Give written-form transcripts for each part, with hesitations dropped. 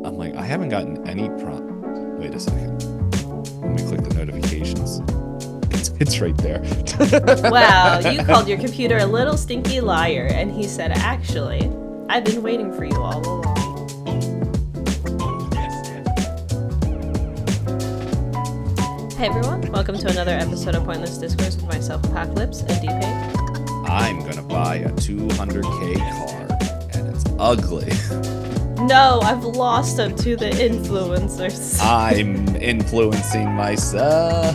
I'm like, I haven't gotten any prompt. Wait a second. Let me click the notifications. It's right there. Wow, you called your computer a little stinky liar, and he said, actually, I've been waiting for you all along. Hey everyone, welcome to another episode of Pointless Discourse with myself, Hoppocalypse, and Itisdpayne. I'm gonna buy a 200K car, and it's ugly. No, I've lost them to the influencers. I'm influencing myself.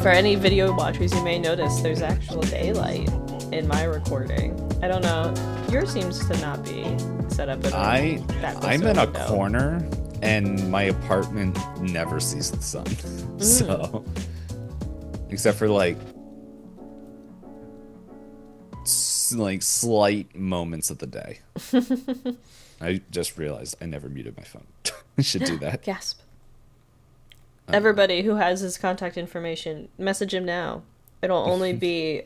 For any video watchers, you may notice there's actual daylight in my recording. I don't know. Yours seems to not be set up in I'm in a corner, and my apartment never sees the sun. So, except for like slight moments of the day. I just realized I never muted my phone. I should do that. Gasp. Everybody who has his contact information, message him now. It'll only be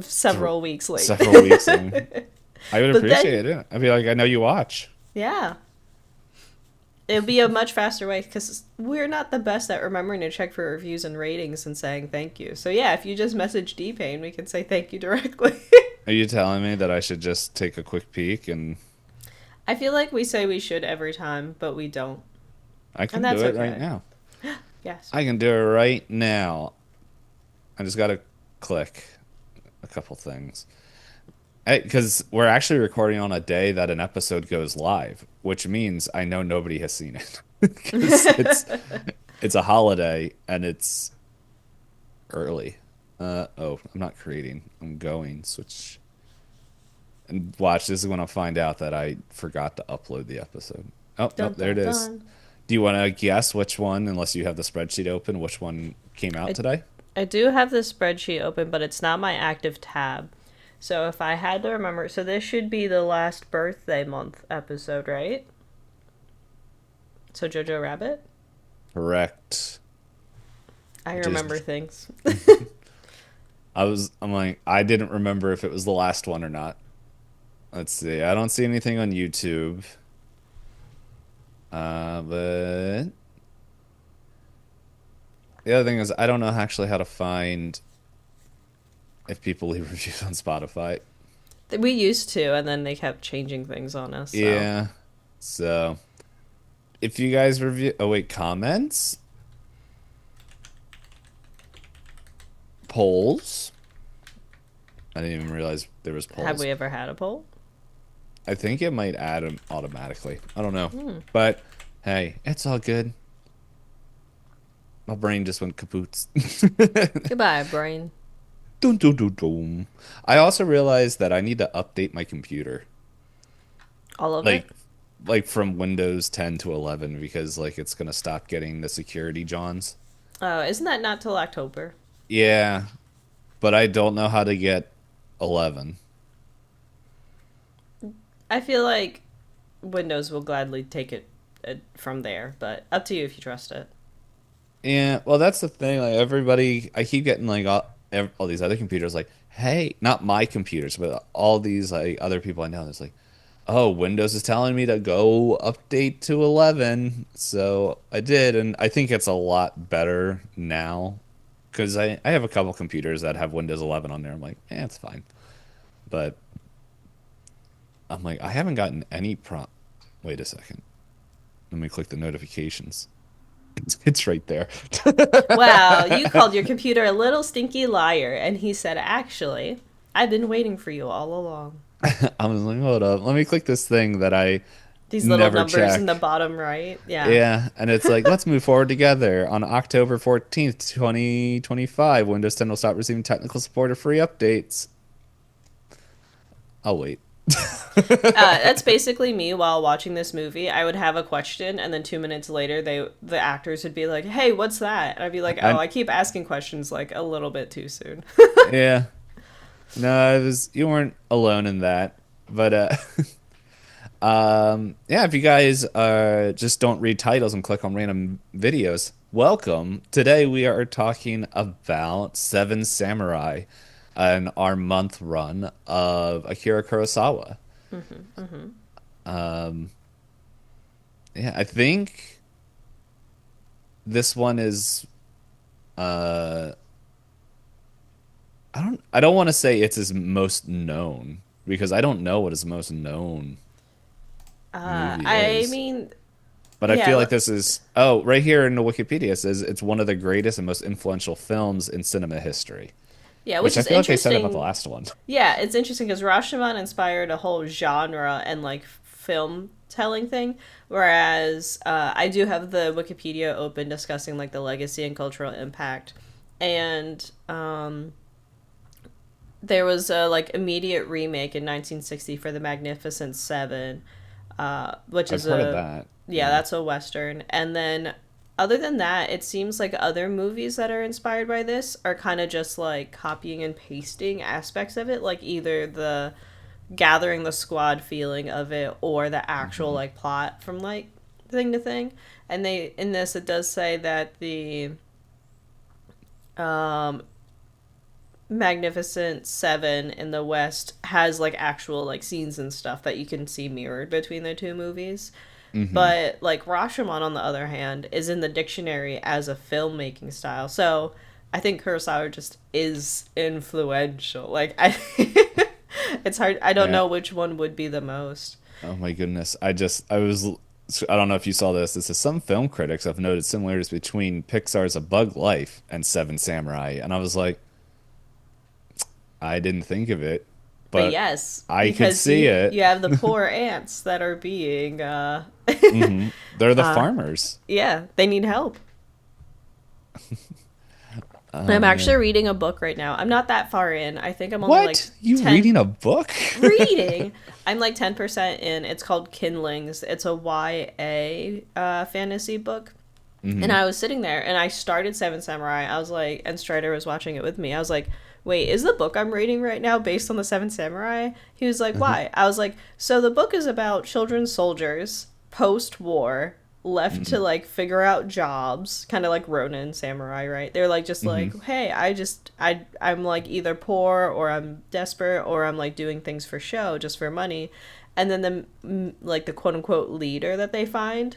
several weeks late. Several weeks late. I would appreciate it. I'd be like, I know you watch. Yeah. It would be a much faster way because we're not the best at remembering to check for reviews and ratings and saying thank you. So yeah, if you just message Dpayne, we can say thank you directly. Are you telling me that I should just take a quick peek and... I feel like we say we should every time, but we don't. I can do it right now. Yes. I can do it right now. I just gotta click a couple things. Because we're actually recording on a day that an episode goes live, which means I know nobody has seen it. Because it's a holiday and it's early. I'm not creating. I'm going. Switch. And watch, this is when I'll find out that I forgot to upload the episode. Oh, there it is. Do you want to guess which one, unless you have the spreadsheet open, which one came out today? I do have the spreadsheet open, but it's not my active tab. So if I had to remember, so this should be the last birthday month episode, right? So Jojo Rabbit? Correct. I remember things. I'm like, I didn't remember if it was the last one or not. Let's see. I don't see anything on YouTube. But the other thing is I don't know actually how to find if people leave reviews on Spotify. We used to, and then they kept changing things on us. So. Yeah. So if you guys review... Oh, wait. Comments? Polls? I didn't even realize there was polls. Have we ever had a poll? I think it might add them automatically. I don't know. But, hey, it's all good. My brain just went kapoots. Goodbye, brain. Dun, dun, dun, dun. I also realized that I need to update my computer. All of it? Like from Windows 10 to 11 because like it's going to stop getting the security Johns. Oh, isn't that not till October? Yeah, but I don't know how to get 11. I feel like Windows will gladly take it from there, but up to you if you trust it. Yeah, well, that's the thing. Like everybody, I keep getting like all these other computers like, hey, not my computers, but all these like other people I know. It's like, oh, Windows is telling me to go update to 11, so I did, and I think it's a lot better now because I have a couple computers that have Windows 11 on there. I'm like, it's fine, but I'm like, I haven't gotten any prompt. Wait a second. Let me click the notifications. It's right there. Wow, you called your computer a little stinky liar, and he said, actually, I've been waiting for you all along. I was like, hold up. Let me click this thing that I These little never numbers check. in the bottom right. Yeah. Yeah, and it's like, let's move forward together. On October 14th, 2025, Windows 10 will stop receiving technical support or free updates. I'll wait. That's basically me while watching this movie. I would have a question, and then 2 minutes later, the actors would be like, "Hey, what's that?" And I'd be like, "Oh, I keep asking questions like a little bit too soon." Yeah, no, you weren't alone in that. But yeah, if you guys just don't read titles and click on random videos, welcome. Today we are talking about Seven Samurai. In our month run of Akira Kurosawa. Um, yeah, I think this one is. Uh, I don't want to say it's his most known because I don't know what his most known movie I is. mean, But I yeah, feel like this is, oh, right here in the Wikipedia it says it's one of the greatest and most influential films in cinema history, yeah, which which I is feel like they said about the interesting. last one. Yeah, it's interesting because Rashomon inspired a whole genre and like film telling thing, whereas I do have the Wikipedia open discussing like the legacy and cultural impact, and there was a like immediate remake in 1960 for The Magnificent Seven, which I've is heard of a that. yeah, Yeah. that's a western. And then other than that, it seems like other movies that are inspired by this are kind of just like copying and pasting aspects of it, like either the gathering the squad feeling of it or the actual Hmm. like plot from like thing to thing. And they in this it does say that the um Magnificent Seven in the West has like actual like scenes and stuff that you can see mirrored between the two movies. Hmm. But like Rashomon, on the other hand, is in the dictionary as a filmmaking style. So I think Kurosawa just is influential. Like I, it's hard. I don't Yeah. know which one would be the most. Oh my goodness. I don't know if you saw this. This is some film critics have noted similarities between Pixar's A Bug Life and Seven Samurai. And I was like, I didn't think of it, But but yes, I could because see you it. have the poor ants that are being They're the farmers. yeah, they need help. Oh I'm actually man. reading a book right now. I'm not that far in. I think I'm only like What? You 10 reading a book? reading. I'm like 10% in. It's called Kindlings. It's a YA fantasy book. And Hmm. I was sitting there and I started Seven Samurai. I was like, and Strider was watching it with me. I was like, wait, is the book I'm reading right now based on the Seven Samurai? He was like, why? I was like, so the book is about children soldiers post war left to Hmm. like figure out jobs, kind of like Ronin samurai, right? They're like just Hmm. like, hey, I'm like either poor or I'm desperate or I'm like doing things for show, just for money. And then like the quote unquote leader that they find,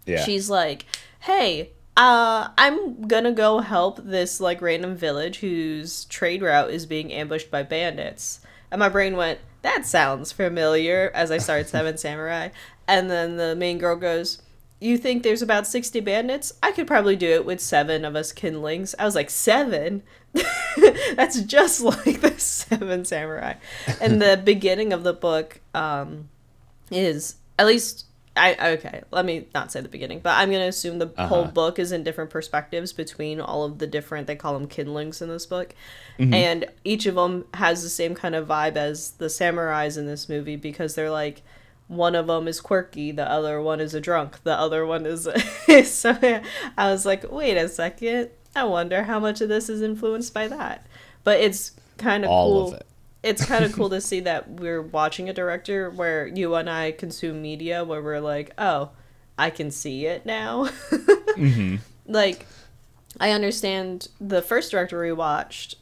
Yeah. she's like, hey, I'm gonna go help this like random village whose trade route is being ambushed by bandits. And my brain went, that sounds familiar as I started Seven Samurai. And then the main girl goes, you think there's about 60 bandits? I could probably do it with seven of us kindlings. I was like, seven? That's just like the Seven Samurai. And the beginning of the book is at least I okay, let me not say the beginning, but I'm gonna assume the whole Uh-huh. book is in different perspectives between all of the different, they call them kindlings in this book, Hmm. and each of them has the same kind of vibe as the samurais in this movie because they're like, one of them is quirky, the other one is a drunk, the other one is so yeah, I was like, wait a second, I wonder how much of this is influenced by that, but it's kind of All of cool. it. It's kind of cool to see that we're watching a director where you and I consume media where we're like, oh, I can see it now. Hmm. Like, I understand the first director we watched,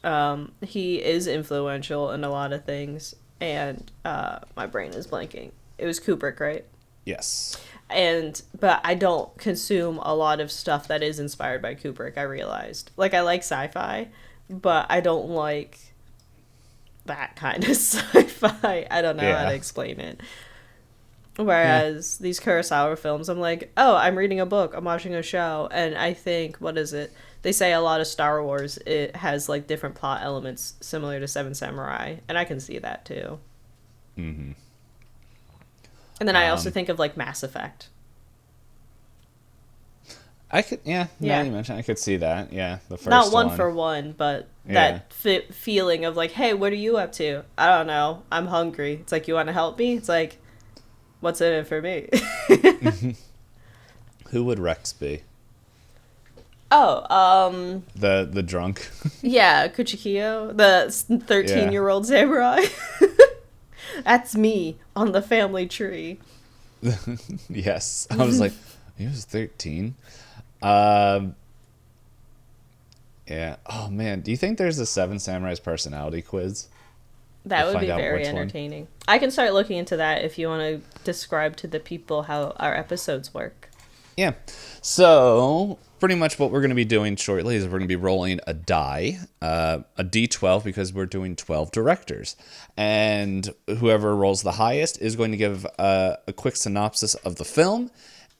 he is influential in a lot of things, and my brain is blanking. It was Kubrick, right? Yes. And but I don't consume a lot of stuff that is inspired by Kubrick. I realized, like, I like sci-fi, but I don't like that kind of sci-fi. I don't know how to Yeah. explain it. Yeah. Whereas these Kurosawa films, I'm like, oh, I'm reading a book, I'm watching a show, and I think, what is it? They say a lot of Star Wars, it has like different plot elements similar to Seven Samurai, and I can see that too. Hmm. And then I also Um, think of like Mass Effect. I could, yeah, now Yeah. you mentioned I could see that. Yeah, the Not first one one. for one, but Yeah. that feeling of like, hey, what are you up to? I don't know. I'm hungry. It's like, you want to help me? It's like, what's in it for me? Who would Rex be? Oh, The drunk. yeah, Kuchikiyo, the 13 Yeah. year old samurai. That's me on the family tree. Yes. I was like, he was 13. Um, yeah. Oh man, do you think there's a Seven Samurais personality quiz? We'll That would find be out very which one. entertaining. I can start looking into that if you want to describe to the people how our episodes work. Yeah. So pretty much what we're going to be doing shortly is we're going to be rolling a die, a D12, because we're doing 12 directors. And whoever rolls the highest is going to give a quick synopsis of the film.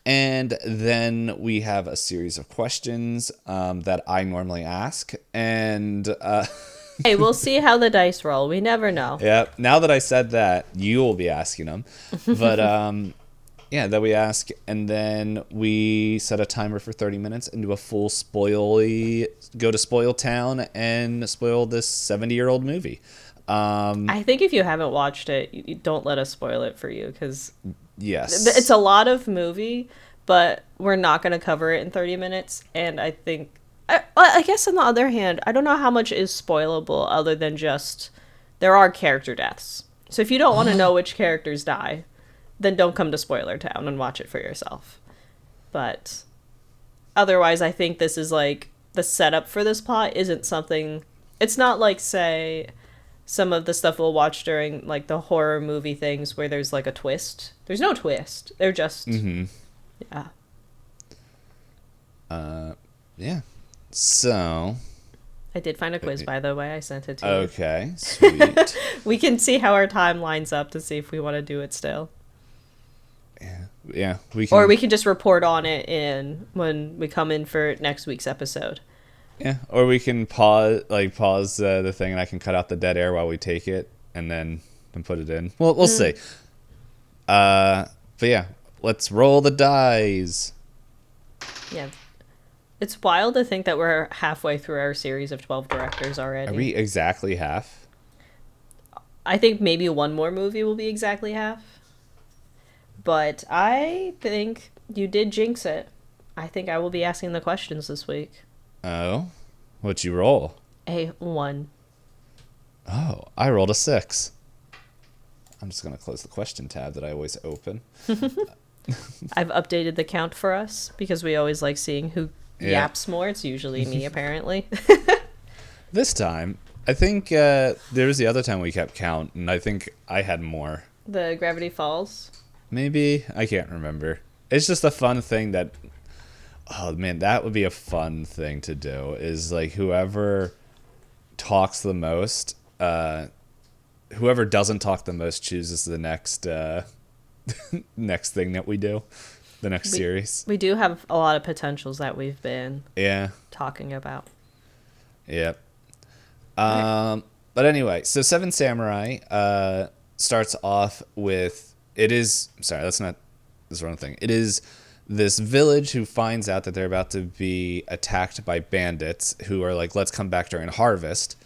And then we have a series of questions that I normally ask. And Hey, we'll see how the dice roll. We never know. yeah, now that I said that, you will be asking them. But yeah, that we ask, and then we set a timer for 30 minutes and do a full go to Spoil Town and spoil this 70-year-old movie. I think if you haven't watched it, you don't let us spoil it for you because it's Yes. a lot of movie, but we're not going to cover it in 30 minutes. And I think, I guess on the other hand, I don't know how much is spoilable other than just there are character deaths. So if you don't want to know which characters die, then don't come to Spoiler Town and watch it for yourself. But otherwise, I think this is like the setup for this plot isn't something. It's not like, say, some of the stuff we'll watch during like the horror movie things where there's like a twist. There's no twist. They're just yeah. Yeah. So, I did find a quiz, by the way. I sent it to you. okay, sweet. We can see how our time lines up to see if we want to do it still. Yeah, we can. Or we can just report on it in when we come in for next week's episode. Yeah, or we can pause the thing, and I can cut out the dead air while we take it, and then put it in. Well, we'll see. But yeah, let's roll the dice. Yeah. It's wild to think that we're halfway through our series of 12 directors already. Are we exactly half? I think maybe one more movie will be exactly half. But I think you did jinx it. I think I will be asking the questions this week. Oh, what'd you roll? A 1. Oh, I rolled a 6. I'm just gonna close the question tab that I always open. I've updated the count for us because we always like seeing who yaps more. It's usually me, apparently. This time, I think there was the other time we kept count, and I think I had more. The Gravity Falls. Maybe, I can't remember. It's just a fun thing that, oh man, that would be a fun thing to do, is like whoever talks the most, whoever doesn't talk the most chooses the next next thing that we do, the next series. We do have a lot of potentials that we've been Yeah. talking about. Yep. But anyway, so Seven Samurai starts off with, that's the wrong thing. It is this village who finds out that they're about to be attacked by bandits who are like, let's come back during harvest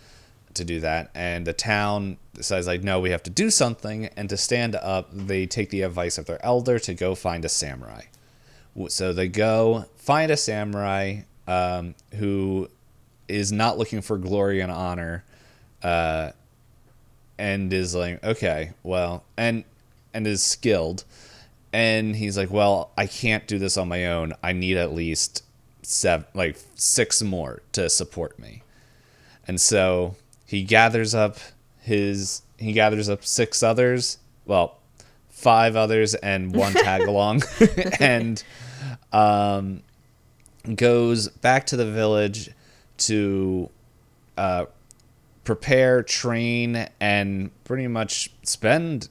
to do that. And the town decides like, no, we have to do something. And to stand up, they take the advice of their elder to go find a samurai. So they go find a samurai who is not looking for glory and honor, and is like, okay, well, and is skilled. And he's like, well, I can't do this on my own. I need at least 6 more to support me. And so he gathers up 6 others, well, 5 others and 1 tag along, and goes back to the village to prepare, train, and pretty much spend,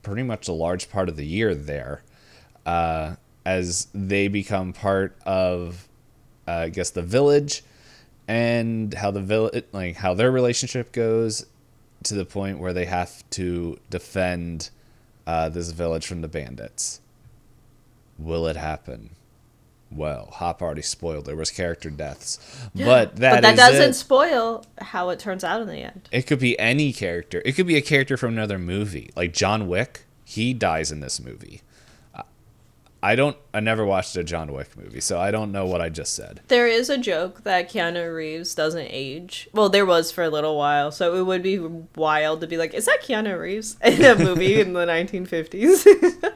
pretty much a large part of the year there, as they become part of, I guess, the village, and how how their relationship goes to the point where they have to defend this village from the bandits. Will it happen? Well, Hop already spoiled. There was character deaths, but that doesn't spoil how it turns out in the end. It could be any character. It could be a character from another movie, like John Wick. He dies in this movie. I never watched a John Wick movie, so I don't know what I just said. There is a joke that Keanu Reeves doesn't age. Well, there was for a little while, so it would be wild to be like, is that Keanu Reeves in a movie in the 1950s?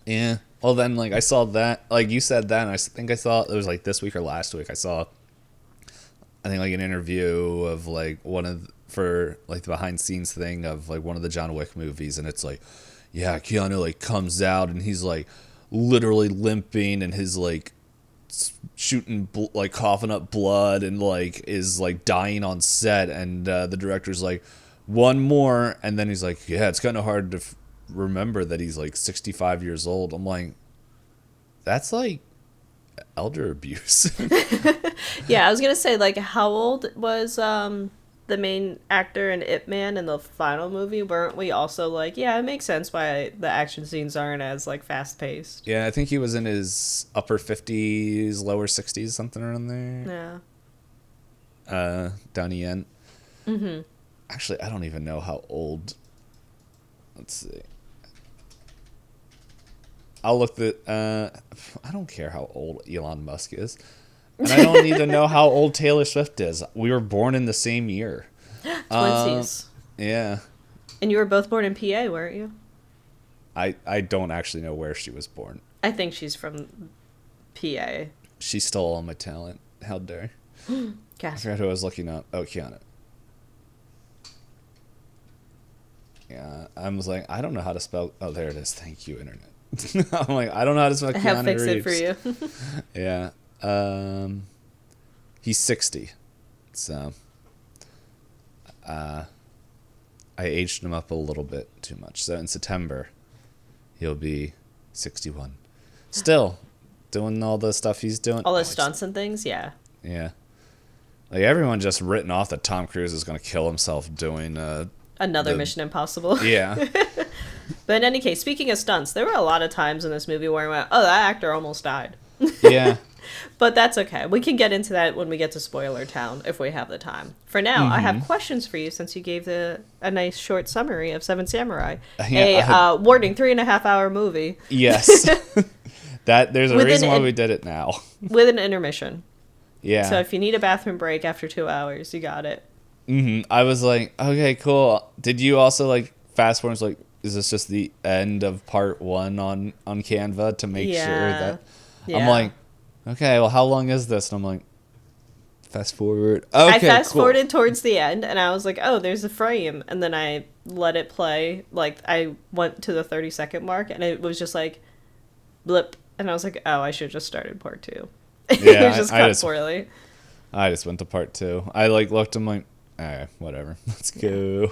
Yeah. Well, then, I saw that, you said that, and I think I saw, it was, this week or last week, I saw, I think, an interview of, for like the behind scenes thing of like one of the John Wick movies, and it's like, yeah, Keanu like comes out and he's like literally limping and his like shooting like coughing up blood and like is like dying on set, and the director's like, one more, and then he's like, yeah, it's kind of hard to remember that he's like 65 years old. I'm like, that's like elder abuse. Yeah, I was gonna say, like, how old was the main actor in Ip Man in the final movie? Weren't we also like, yeah, it makes sense why the action scenes aren't as like fast paced? Yeah, I think he was in his upper 50s, lower 60s, something around there. Yeah. Donnie Yen. Mm-hmm. Actually, I don't even know how old. Let's see. I'll look the. I don't care how old Elon Musk is, and I don't need to know how old Taylor Swift is. We were born in the same year. Twinsies. Yeah. And you were both born in PA, weren't you? I don't actually know where she was born. I think she's from PA. She stole all my talent. How dare. I forgot who I was looking up. Oh, Keanu. Yeah, I was like, I don't know how to spell. Oh, there it is. Thank you, internet. I'm like, I don't know how to spell I Keanu have fixed Reeves. it for you. Yeah. He's 60. So I aged him up a little bit too much. So in September, he'll be 61. Still doing all the stuff he's doing. All the stunts and things, yeah. Yeah. Like everyone just written off that Tom Cruise is going to kill himself doing Another Mission Impossible. Yeah. But in any case, speaking of stunts, there were a lot of times in this movie where I went, oh, that actor almost died. Yeah. But that's okay. We can get into that when we get to Spoiler Town, if we have the time. For now, I have questions for you, since you gave a nice short summary of Seven Samurai. Yeah, Warning, 3.5-hour movie. Yes. There's a reason why we did it now. With an intermission. Yeah. So if you need a bathroom break after 2 hours, you got it. I was like, okay, cool. Did you also like fast forward? Like, is this just the end of part 1 on Canva to make sure that I'm like, okay, well, how long is this? And I'm like, fast forward. Okay, I fast forwarded towards the end, and I was like, oh, there's a frame, and then I let it play. Like, I went to the 30-second mark, and it was just like, blip, and I was like, oh, I should have just started part 2. Yeah, it was just cut poorly. I just went to part 2. I like looked. I'm like, all right, whatever. Let's go.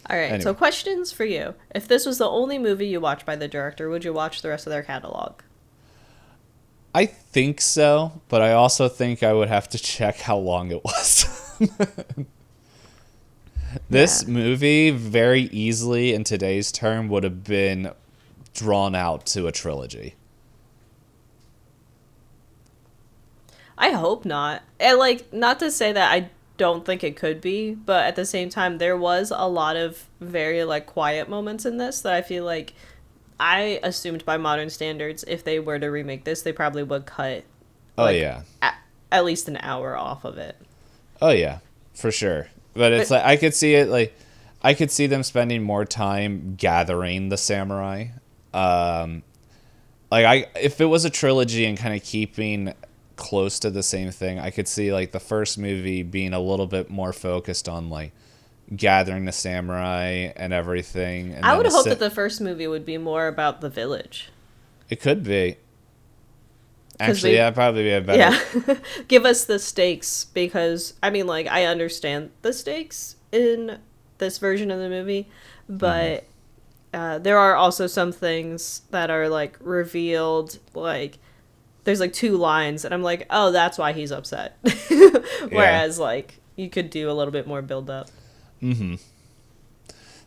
All right, Anyway. So questions for you. If this was the only movie you watched by the director, would you watch the rest of their catalog? I think so, but I also think I would have to check how long it was. This movie very easily, in today's term, would have been drawn out to a trilogy. I hope not. And, like, not to say that I don't think it could be, but at the same time, there was a lot of very, like, quiet moments in this that I feel like I assumed by modern standards, if they were to remake this, they probably would cut, at least an hour off of it. Oh, yeah, for sure. But it's like, I could see it, like, I could see them spending more time gathering the samurai. If it was a trilogy and kind of keeping close to the same thing, I could see, like, the first movie being a little bit more focused on, like, gathering the samurai and everything. And I would hope that the first movie would be more about the village. It could be. Actually, yeah, probably be a better. Yeah. Give us the stakes, because, I mean, like, I understand the stakes in this version of the movie, but there are also some things that are, like, revealed, like, there's, like, 2 lines, and I'm like, oh, that's why he's upset. Whereas, like, you could do a little bit more build-up.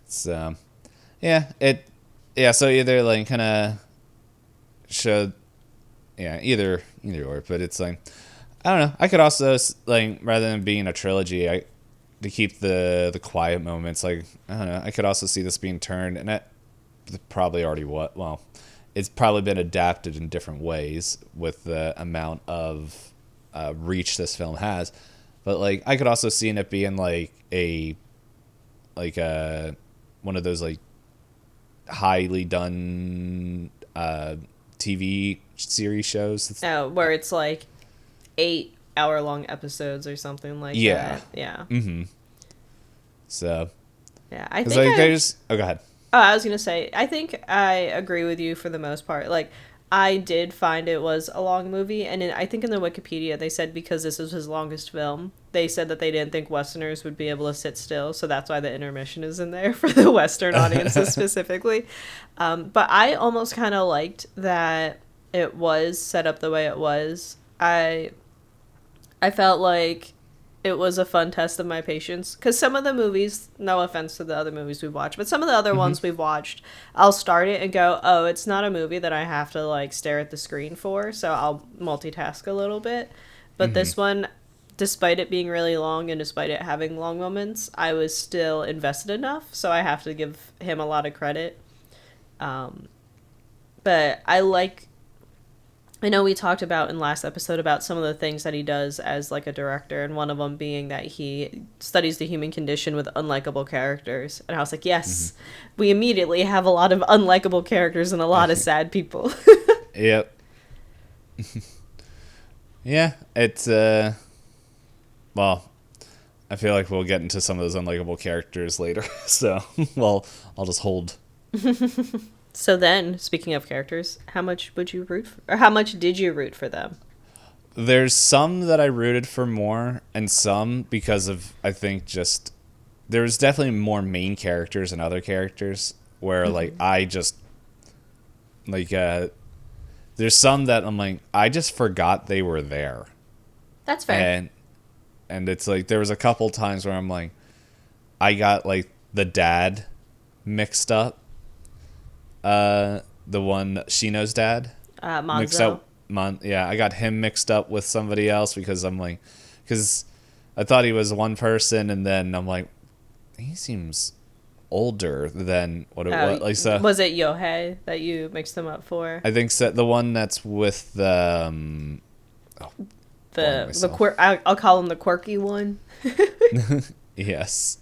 So, so either, like, kind of showed, either or, but it's like, I don't know. I could also, like, rather than being a trilogy, to keep the quiet moments, like, I don't know, I could also see this being turned, and that probably already it's probably been adapted in different ways with the amount of reach this film has, but, like, I could also see it being like one of those, like, highly done TV series shows. Oh, where it's like 8-hour-long episodes or something like that. Yeah. So, Yeah, I because think like I there's, oh, go ahead. Oh, I was gonna say, I think I agree with you for the most part. Like, I did find it was a long movie, and I think in the Wikipedia they said because this was his longest film, they said that they didn't think Westerners would be able to sit still, so that's why the intermission is in there for the Western audiences specifically. But I almost kind of liked that it was set up the way it was. I felt like it was a fun test of my patience because some of the movies, no offense to the other movies we've watched, but some of the other Hmm. ones we've watched, I'll start it and go, oh, it's not a movie that I have to like stare at the screen for, so I'll multitask a little bit. But Hmm. this one, despite it being really long and despite it having long moments, I was still invested enough, so I have to give him a lot of credit. Um, but I know we talked about in last episode about some of the things that he does as like a director, and one of them being that he studies the human condition with unlikable characters. And I was like, Hmm. yes, we immediately have a lot of unlikable characters and a lot of sad people. Yep. Yeah, it's well, I feel like we'll get into some of those unlikable characters later. So, well, I'll just hold. So then, speaking of characters, how much would you root for, or how much did you root for them? There's some that I rooted for more, and some because of I think just there's definitely more main characters and other characters where like I just like there's some that I'm like I just forgot they were there, That's fair. and it's like there was a couple times where I'm like I got like the dad mixed up, the one Shino's dad mixed Monzo. up. Yeah, I got him mixed up with somebody else because I'm like, because I thought he was one person, and then I'm like, he seems older than what it was. Like so, Was it Yohei that you mixed them up for? I think so, the one that's with the oh, blowing The myself. I'll call him the quirky one. Yes.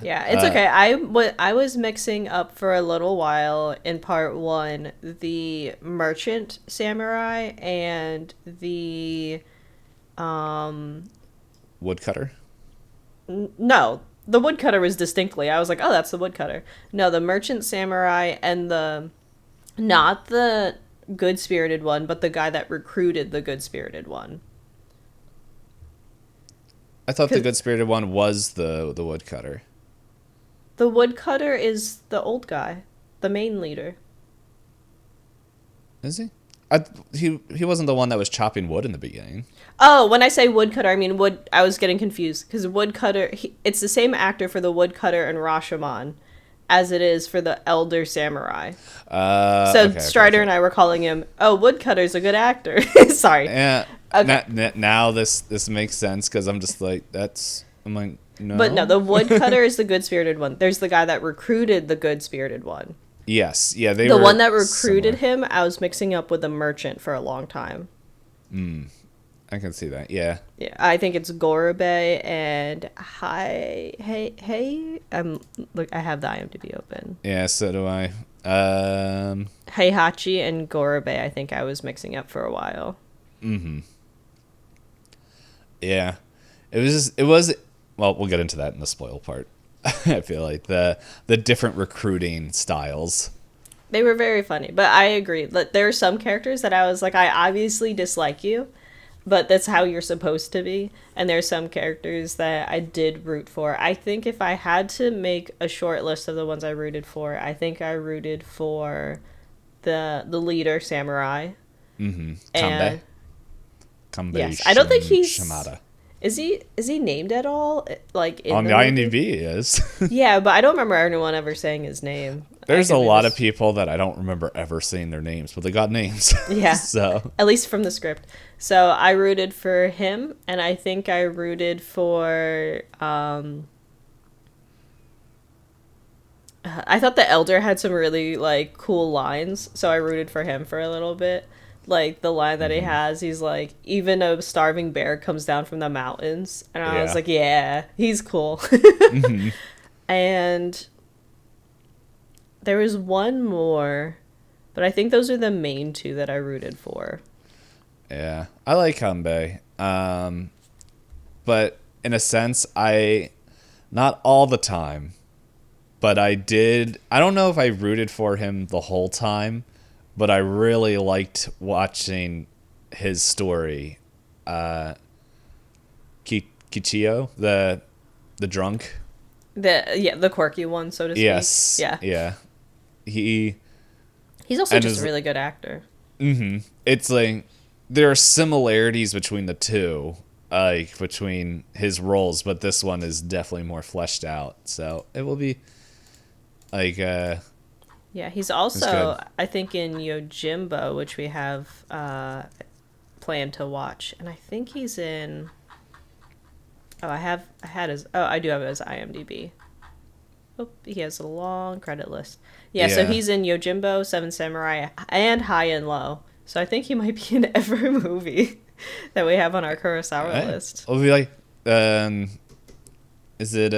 Yeah, it's Uh, okay. I was mixing up for a little while in part one the merchant samurai and the um Woodcutter. no, the woodcutter was distinctly. I was like, oh, that's the woodcutter. No, the merchant samurai and the not the good spirited one, but the guy that recruited the good spirited one. I thought the 'Cause good spirited one was the woodcutter. the woodcutter is the old guy, the main leader. Is he? He wasn't the one that was chopping wood in the beginning. Oh, when I say woodcutter, I mean wood. I was getting confused because woodcutter. It's the same actor for the woodcutter and Rashomon as it is for the elder samurai. So Okay, okay, Strider okay. and I were calling him. Oh, woodcutter's a good actor. Sorry. Yeah. Okay, Now this makes sense because I'm just like that's. I'm like but no, no. the woodcutter is the good spirited one. There's the guy that recruited the good spirited one. Yes. Yeah. They The one were that recruited similar. him, I was mixing up with the merchant for a long time. I can see that. Yeah. Yeah, I think it's Gorobei and hey. Look, I have the IMDb open. Yeah. So do I. Heihachi and Gorobei, I think I was mixing up for a while. Yeah. It was. It was. Well, we'll get into that in the spoil part. I feel like the different recruiting styles. They were very funny, but I agree. There are some characters that I was like, I obviously dislike you, but that's how you're supposed to be. And there's some characters that I did root for. I think if I had to make a short list of the ones I rooted for, I think I rooted for the leader samurai Kanbei. and Kanbei yes, I don't think he's Shimada. is he named at all like in On the the movie? IMDb, he is. Yeah, but I don't remember anyone ever saying his name. I There's a could be lot of mis- people that I don't remember ever seeing their names, but they got names. Yeah, So, at least from the script. So I rooted for him, and I think I rooted for. I thought the elder had some really like cool lines, so I rooted for him for a little bit. Like the line that he has, he's like, "Even a starving bear comes down from the mountains," and I was yeah. like, "Yeah, he's cool." And there was one more, but I think those are the main two that I rooted for. Yeah. I like Kanbei. But in a sense, Not all the time, but I did. I don't know if I rooted for him the whole time, but I really liked watching his story. Uh, Kichio, the drunk. The quirky one, so to speak. Yes, Yeah. yeah. He He's also and just a his. really good actor. It's like there are similarities between the two, like between his roles, but this one is definitely more fleshed out. So it will be like Yeah, he's it's good. also, I think, in Yojimbo, which we have planned to watch, and I think he's in. Oh, I do have his IMDb. Oh, he has a long credit list. Yeah, so Yeah. he's in Yojimbo, Seven Samurai, and High and Low. So I think he might be in every movie that we have on our Kurosawa Hey, list. it'll be like um, is it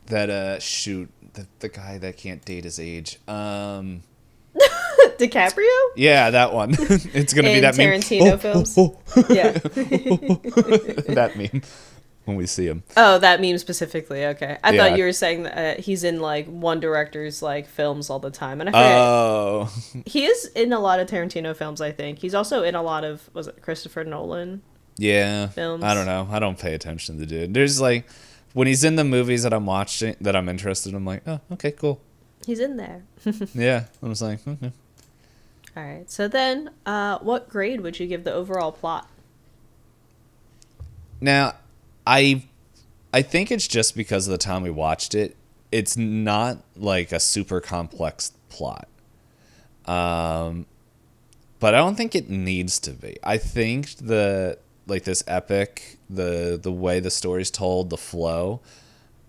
that shoot the guy that can't date his age DiCaprio yeah, that one. It's gonna be in that meme. Tarantino films. Yeah. That meme when we see him. Oh, that meme specifically. Okay, I thought Yeah. you were saying that he's in like one director's like films all the time, and I forget Oh. he is in a lot of Tarantino films. I think he's also in a lot of was it Christopher Nolan Yeah. I don't films. know. I don't pay attention to the dude. There's like when he's in the movies that I'm watching that I'm interested in, I'm like, oh, okay, cool. He's in there. Yeah. I'm just like, okay. All right. So then, what grade would you give the overall plot? Now, I I think it's just because of the time we watched it. It's not like a super complex plot. Um, but I don't think it needs to be. I think the like this epic, the way the story's told, the flow.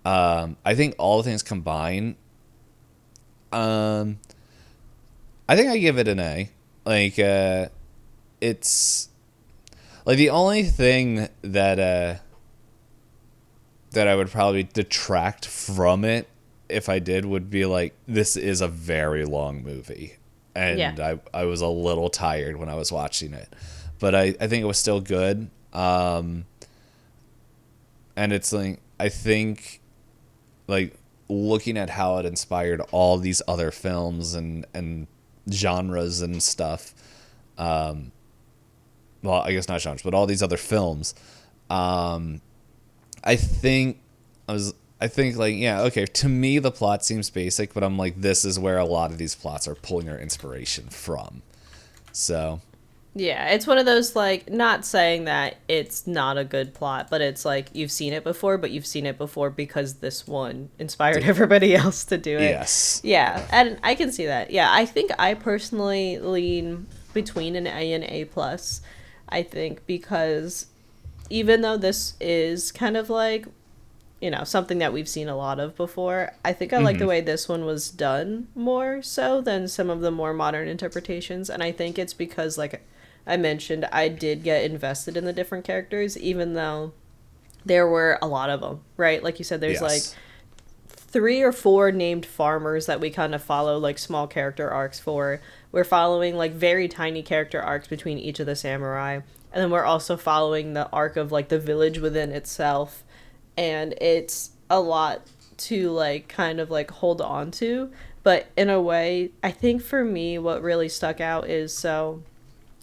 I think all the things combined. Um, I think I give it an A. Like, it's like the only thing that I would probably detract from it if I did would be like this is a very long movie, Yeah. and I was a little tired when I was watching it, but I think it was still good. And it's like I think like looking at how it inspired all these other films and genres and stuff. Well, I guess not genres, but all these other films. I think I think like yeah, okay, to me the plot seems basic, but I'm like this is where a lot of these plots are pulling their inspiration from. So, Yeah, it's one of those like not saying that it's not a good plot, but it's like you've seen it before, but you've seen it before because this one inspired everybody else to do it. yes. Yeah, and I can see that. Yeah, I think I personally lean between an A and A plus. I think because even though this is kind of like something that we've seen a lot of before, I think I like the way this one was done more so than some of the more modern interpretations. And I think it's because, like I mentioned, I did get invested in the different characters, even though there were a lot of them, right? Like you said, there's like Yes. 3 or 4 named farmers that we kind of follow like small character arcs for. We're following like very tiny character arcs between each of the samurai. And then we're also following the arc of like the village within itself. And it's a lot to like kind of like hold on to. But in a way, I think for me, what really stuck out is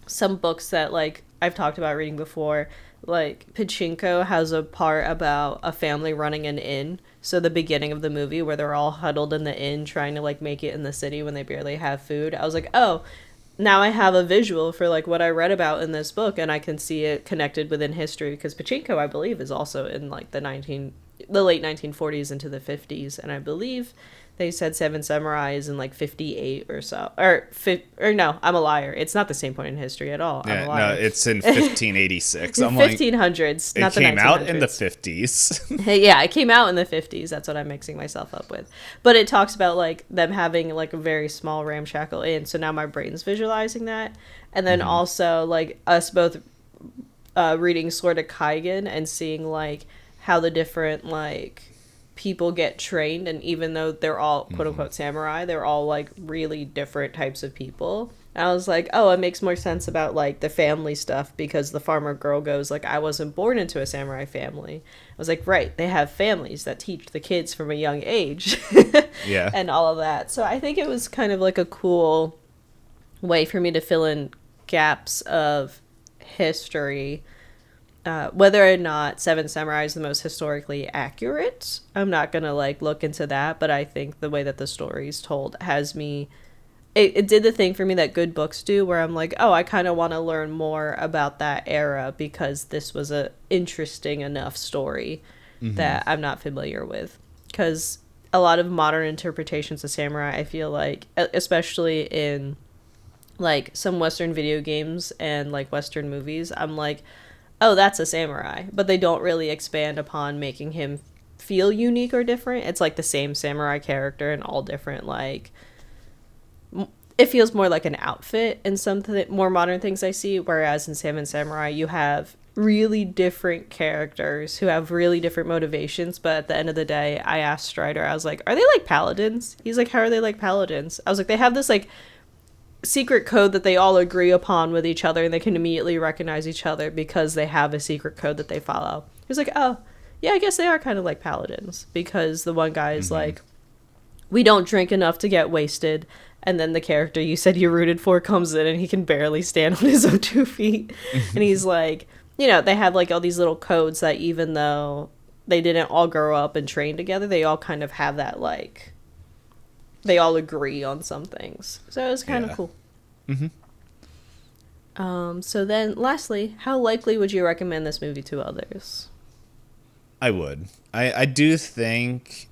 some books that like I've talked about reading before, like Pachinko has a part about a family running an inn. So the beginning of the movie where they're all huddled in the inn trying to like make it in the city when they barely have food. I was like, "Oh, now I have a visual for like what I read about in this book and I can see it connected within history because Pachinko I believe is also in like the late 1940s into the 50s and I believe they said Seven Samurai is in like 58 or so or no, I'm a liar. It's not the same point in history at all. I'm a Yeah, no, liar. it's in 1586. I'm like 1500s, it not the came out in the 1900s. 50s. Yeah, it came out in the 50s. That's what I'm mixing myself up with. But it talks about like them having like a very small ramshackle inn. So now my brain's visualizing that. And then also like us both reading Sword of Kaigen and seeing like how the different like people get trained and even though they're all quote unquote samurai, they're all like really different types of people. I was like, oh, it makes more sense about like the family stuff because the farmer girl goes like, I wasn't born into a samurai family. I was like, right, they have families that teach the kids from a young age Yeah. and all of that. So I think it was kind of like a cool way for me to fill in gaps of history. Whether or not Seven Samurai is the most historically accurate, I'm not gonna like look into that. But I think the way that the story's told has me. It did the thing for me that good books do, where I'm like, oh, I kind of want to learn more about that era because this was a interesting enough story Mm-hmm. that I'm not familiar with. Because a lot of modern interpretations of samurai, I feel like, especially in like some Western video games and like Western movies, I'm like, oh, that's a samurai. But they don't really expand upon making him feel unique or different. It's like the same samurai character and all different, like, it feels more like an outfit in some more modern things I see. Whereas in Seven Samurai, you have really different characters who have really different motivations. But at the end of the day, I asked Strider, I was like, are they like paladins? He's like, how are they like paladins? I was like, they have this like secret code that they all agree upon with each other and they can immediately recognize each other because they have a secret code that they follow. He was like, oh, yeah, I guess they are kind of like paladins because the one guy is Mm-hmm. like, we don't drink enough to get wasted. And then the character you said you rooted for comes in and he can barely stand on his own 2 feet. And he's like, you know, they have like all these little codes that even though they didn't all grow up and train together, they all kind of have that like, they all agree on some things. So it was kind of Yeah. cool. Mm-hmm. So then, lastly, how likely would you recommend this movie to others? I would. I do think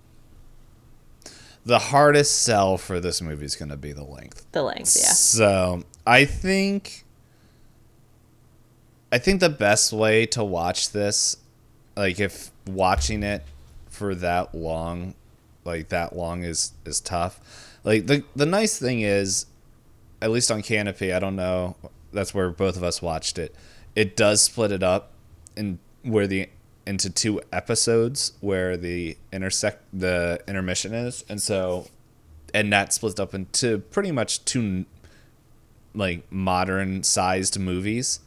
the hardest sell for this movie is going to be the length. The length, yeah. So I think the best way to watch this, like if watching it for that long is tough. Like the nice thing is, at least on Canopy, I don't know, that's where both of us watched it. It does split it up in where the into two episodes where the intermission is, and that splits up into pretty much two like modern sized movies,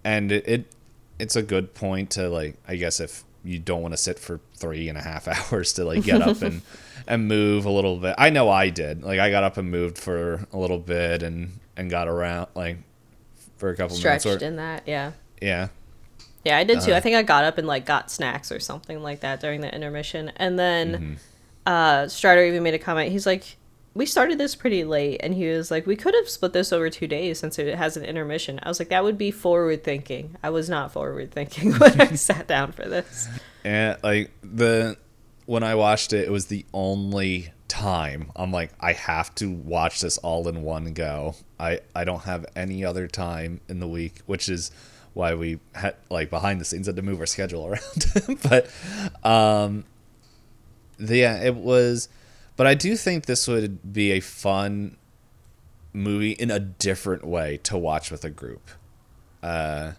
and it's a good point to like, I guess if you don't want to sit for 3.5 hours to like get up and move a little bit. I know I did. Like I got up and moved for a little bit and got around like for a couple minutes. Stretched Or in that, yeah. yeah, Yeah, I did too. I think I got up and like got snacks or something like that during the intermission. And then mm-hmm. Strider even made a comment. He's like, we started this pretty late. And he was like, we could have split this over 2 days since it has an intermission. I was like, that would be forward thinking. I was not forward thinking when I sat down for this. And like when I watched it, it was the only time I'm like, I have to watch this all in one go. I don't have any other time in the week, which is why we had like behind the scenes had to move our schedule around. But yeah, it was. But I do think this would be a fun movie in a different way to watch with a group, like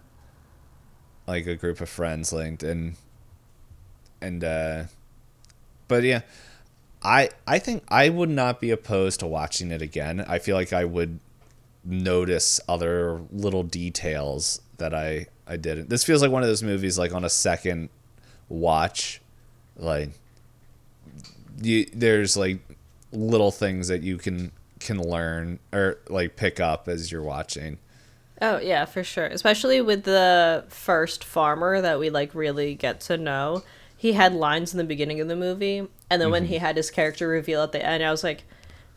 a group of friends linked and but yeah, I think I would not be opposed to watching it again. I feel like I would notice other little details that I didn't. This feels like one of those movies like on a second watch, like there's like little things that you can learn or like pick up as you're watching. Oh, yeah, for sure. Especially with the first farmer that we like really get to know. He had lines in the beginning of the movie, and then when Hmm. he had his character reveal at the end, I was like,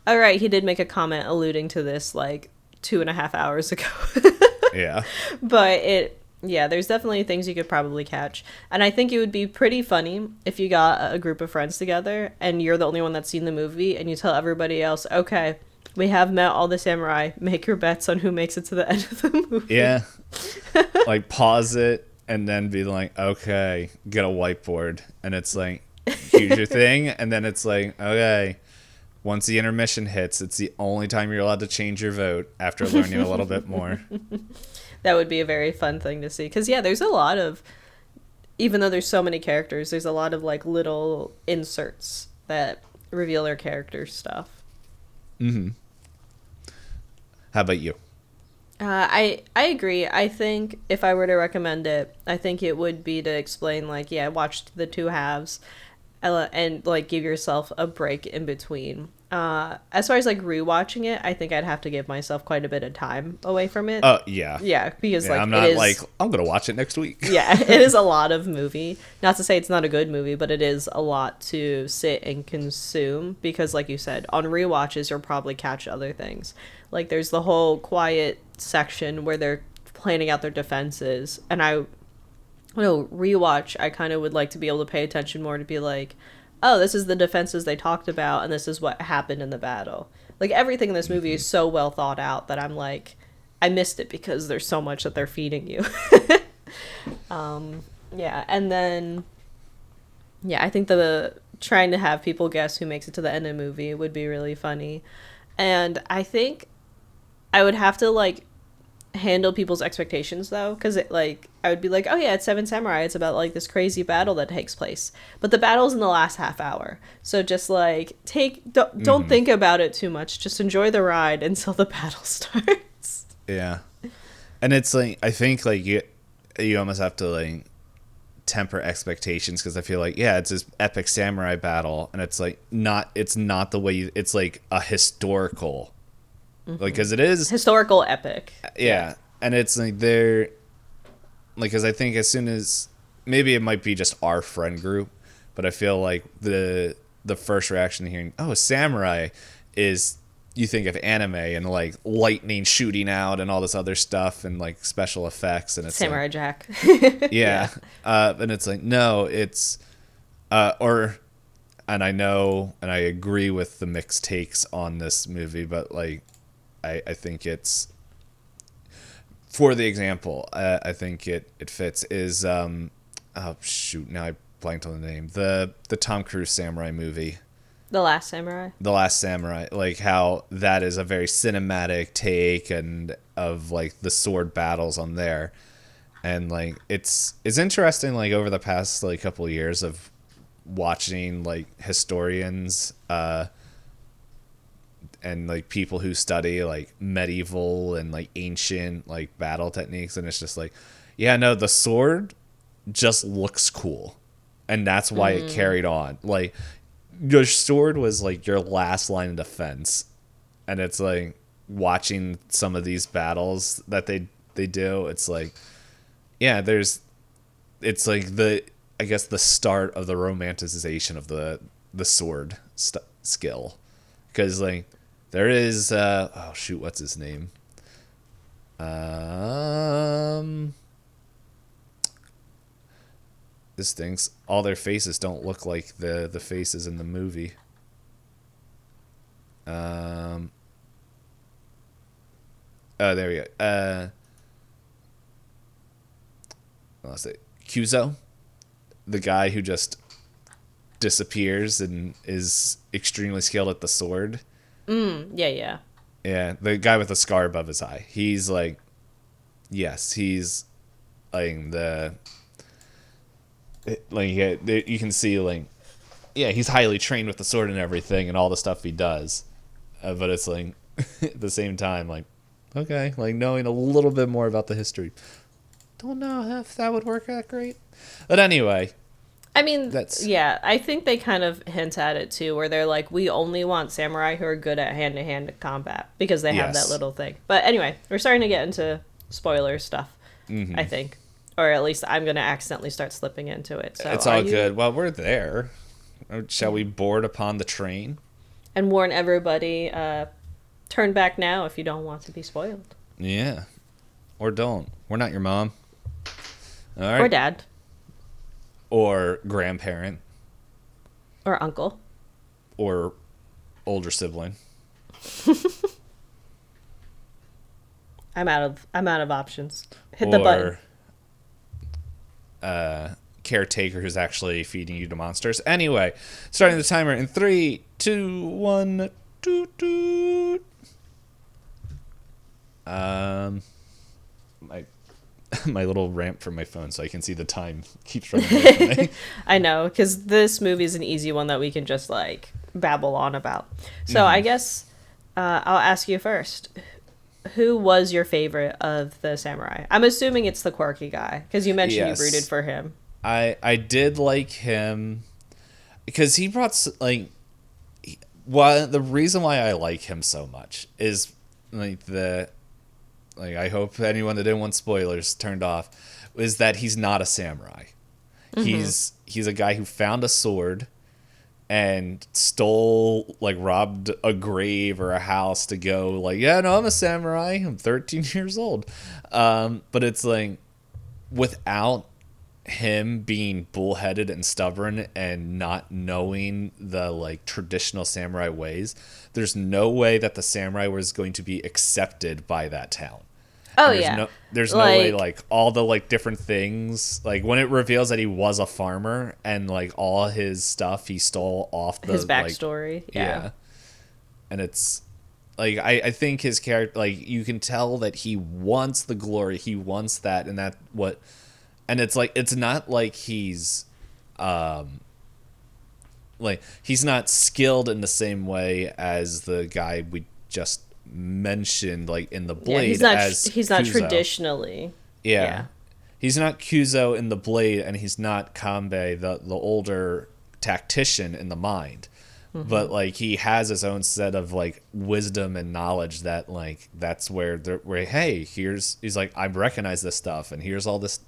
all right, he did make a comment alluding to this like 2.5 hours ago. Yeah. But yeah, there's definitely things you could probably catch. And I think it would be pretty funny if you got a group of friends together and you're the only one that's seen the movie and you tell everybody else, okay, we have met all the samurai. Make your bets on who makes it to the end of the movie. Yeah. Like pause it and then be like, okay, get a whiteboard, and it's like, here's your thing, and then it's like, okay, once the intermission hits, it's the only time you're allowed to change your vote after learning a little bit more. That would be a very fun thing to see. Because, yeah, there's a lot of, even though there's so many characters, there's a lot of, like, little inserts that reveal their character stuff. Hmm. How about you? I agree. I think if I were to recommend it, I think it would be to explain like, yeah, watch the two halves, and like give yourself a break in between. As far as like rewatching it, I think I'd have to give myself quite a bit of time away from it. Yeah. Yeah, because Yeah, like I'm it not like, is. I'm going to watch it next week. Yeah, it is a lot of movie. Not to say it's not a good movie, but it is a lot to sit and consume because, like you said, on rewatches you'll probably catch other things. Like there's the whole quiet section where they're planning out their defenses, and I know rewatch. I kind of would like to be able to pay attention more to be like, oh, this is the defenses they talked about, and this is what happened in the battle. Like everything in this movie is so well thought out that I'm like, I missed it because there's so much that they're feeding you. Yeah, and then yeah, I think the trying to have people guess who makes it to the end of the movie would be really funny. And I think I would have to like handle people's expectations though, because it like I would be like, oh yeah, it's Seven Samurai, it's about like this crazy battle that takes place, but the battle's in the last half hour, so just like don't think about it too much, just enjoy the ride until the battle starts. Yeah. And it's like, I think like you almost have to like temper expectations because I feel like, yeah, it's this epic samurai battle, and it's like it's not the way it's like a historical, like because it is Historical epic. yeah, and it's like they're like, because I think as soon as maybe it might be just our friend group, but I feel like the first reaction to hearing, oh, samurai, is you think of anime and like lightning shooting out and all this other stuff and like special effects, and it's Samurai like, Jack. yeah. And it's like, no, it's or and I know and I agree with the mixed takes on this movie, but like I think it's, for the example, I think it fits is oh shoot, now I blanked on the name, the Tom Cruise samurai movie, The Last Samurai. The Last Samurai, like how that is a very cinematic take and of like the sword battles on there. And like it's interesting, like over the past like couple of years of watching like historians and like people who study like medieval and like ancient like battle techniques, and it's just like, yeah, no, the sword just looks cool, and that's why it carried on. Like your sword was like your last line of defense, and it's like watching some of these battles that they do, it's like, yeah, it's like I guess the start of the romanticization of the sword skill, because like there is oh shoot, what's his name, this thing's, all their faces don't look like the faces in the movie. Oh, there we go. Let's say Kuzo, the guy who just disappears and is extremely skilled at the sword. Yeah, yeah. Yeah, the guy with the scar above his eye. He's like, yes, he's like you can see like, yeah, he's highly trained with the sword and everything and all the stuff he does. But it's like at the same time, like, okay, like knowing a little bit more about the history, don't know if that would work that great. But anyway, I mean, yeah, I think they kind of hint at it too, where they're like, we only want samurai who are good at hand-to-hand combat because they have that little thing. But anyway, we're starting to get into spoiler stuff, I think. Or at least I'm going to accidentally start slipping into it. So it's all good. Well, we're there. Shall we board upon the train? And warn everybody, turn back now if you don't want to be spoiled. Yeah. Or don't. We're not your mom. All right. Or dad. Or grandparent. Or uncle. Or older sibling. I'm out of options. Hit the button. Caretaker who's actually feeding you to monsters. Anyway, starting the timer in 3, 2, 1. Doot, doot. My little ramp from my phone so I can see the time keeps running away from me. I know, because this movie is an easy one that we can just like babble on about. So I guess I'll ask you first. who was your favorite of the samurai? I'm assuming it's the quirky guy because you mentioned you rooted Yes, for him. I did like him because he brought well, the reason why I like him so much is like the like I hope anyone that didn't want spoilers turned off, is that he's not a samurai. He's a guy who found a sword and stole, like, robbed a grave or a house to go, like, yeah, no, I'm a samurai, I'm 13 years old. But it's like, without him being bullheaded and stubborn and not knowing the, like, traditional samurai ways, there's no way that the samurai was going to be accepted by that town. Oh And yeah, there's no way, like like, all the, like, different things, like, when it reveals that he was a farmer and, like, all his stuff he stole off his the, like, backstory. Yeah. yeah. And it's like, I think his character, like, you can tell that he wants the glory, he wants that, and that what, and it's like, it's not like he's not skilled in the same way as the guy we just mentioned, like, in the Yeah, Blade, as he's not Kuzo. traditionally. Yeah. Yeah. He's not Kuzo in the Blade, and he's not Kanbei, the older tactician in the Mind. But, like, he has his own set of, like, wisdom and knowledge that, like, that's where hey, he's like, I recognize this stuff, and here's all this,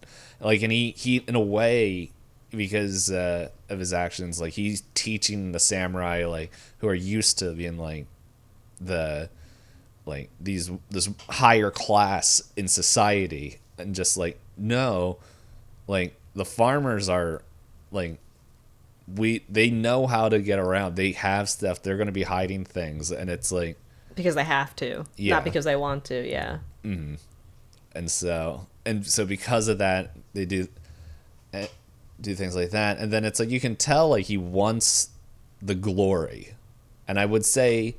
like, and he in a way, because of his actions, like, he's teaching the samurai, like, who are used to being, like, the like this higher class in society, and just like, no, like, the farmers are, like, they know how to get around, they have stuff, they're going to be hiding things, and it's like, Because they have to, not yeah. because they want to. Yeah. And so because of that, they eh, do things like that, and then it's like, you can tell, like, he wants the glory, and I would say,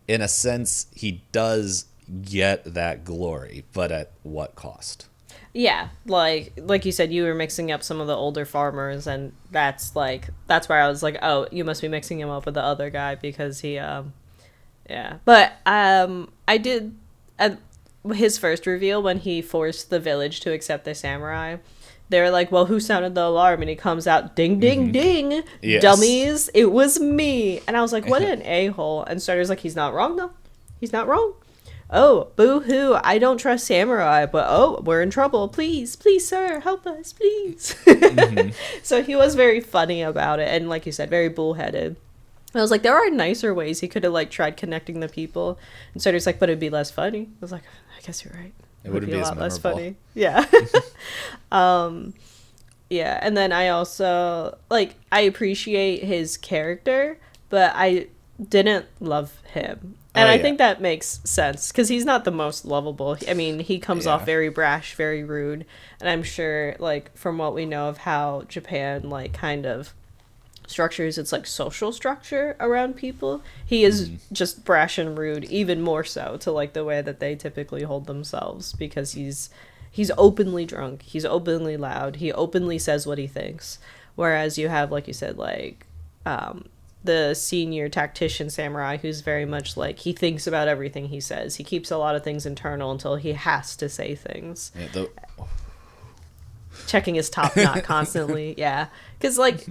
in a sense, he does get that glory, but at what cost? Yeah, like you said, you were mixing up some of the older farmers, and that's where I was like, oh, you must be mixing him up with the other guy because he yeah. But I did at his first reveal when he forced the village to accept the samurai. They were like, well, who sounded the alarm? And he comes out, ding, ding, ding, Yes. dummies, it was me. And I was like, what an a-hole. And Starter's like, he's not wrong, though. He's not wrong. Oh, boo-hoo, I don't trust samurai, but oh, we're in trouble. Please, please, sir, help us, please. So he was very funny about it, and like you said, very bullheaded. I was like, there are nicer ways he could have, like, tried connecting the people. And Starter's like, but it'd be less funny. I was like, I guess you're right. It wouldn't Be be a as lot less memorable. funny. Yeah. Yeah, and then I also, like, I appreciate his character, but I didn't love him. And Oh I yeah. think that makes sense because he's not the most lovable. I mean, he comes off Yeah. very brash, very rude, and I'm sure, like, from what we know of how Japan, like, kind of structures its, like, social structure around people, he is just brash and rude, even more so to, like, the way that they typically hold themselves, because he's openly drunk, he's openly loud, he openly says what he thinks. Whereas you have, like you said, like, the senior tactician samurai, who's very much like, he thinks about everything he says, he keeps a lot of things internal until he has to say things, Yeah, checking his top knot constantly. Yeah, because, like,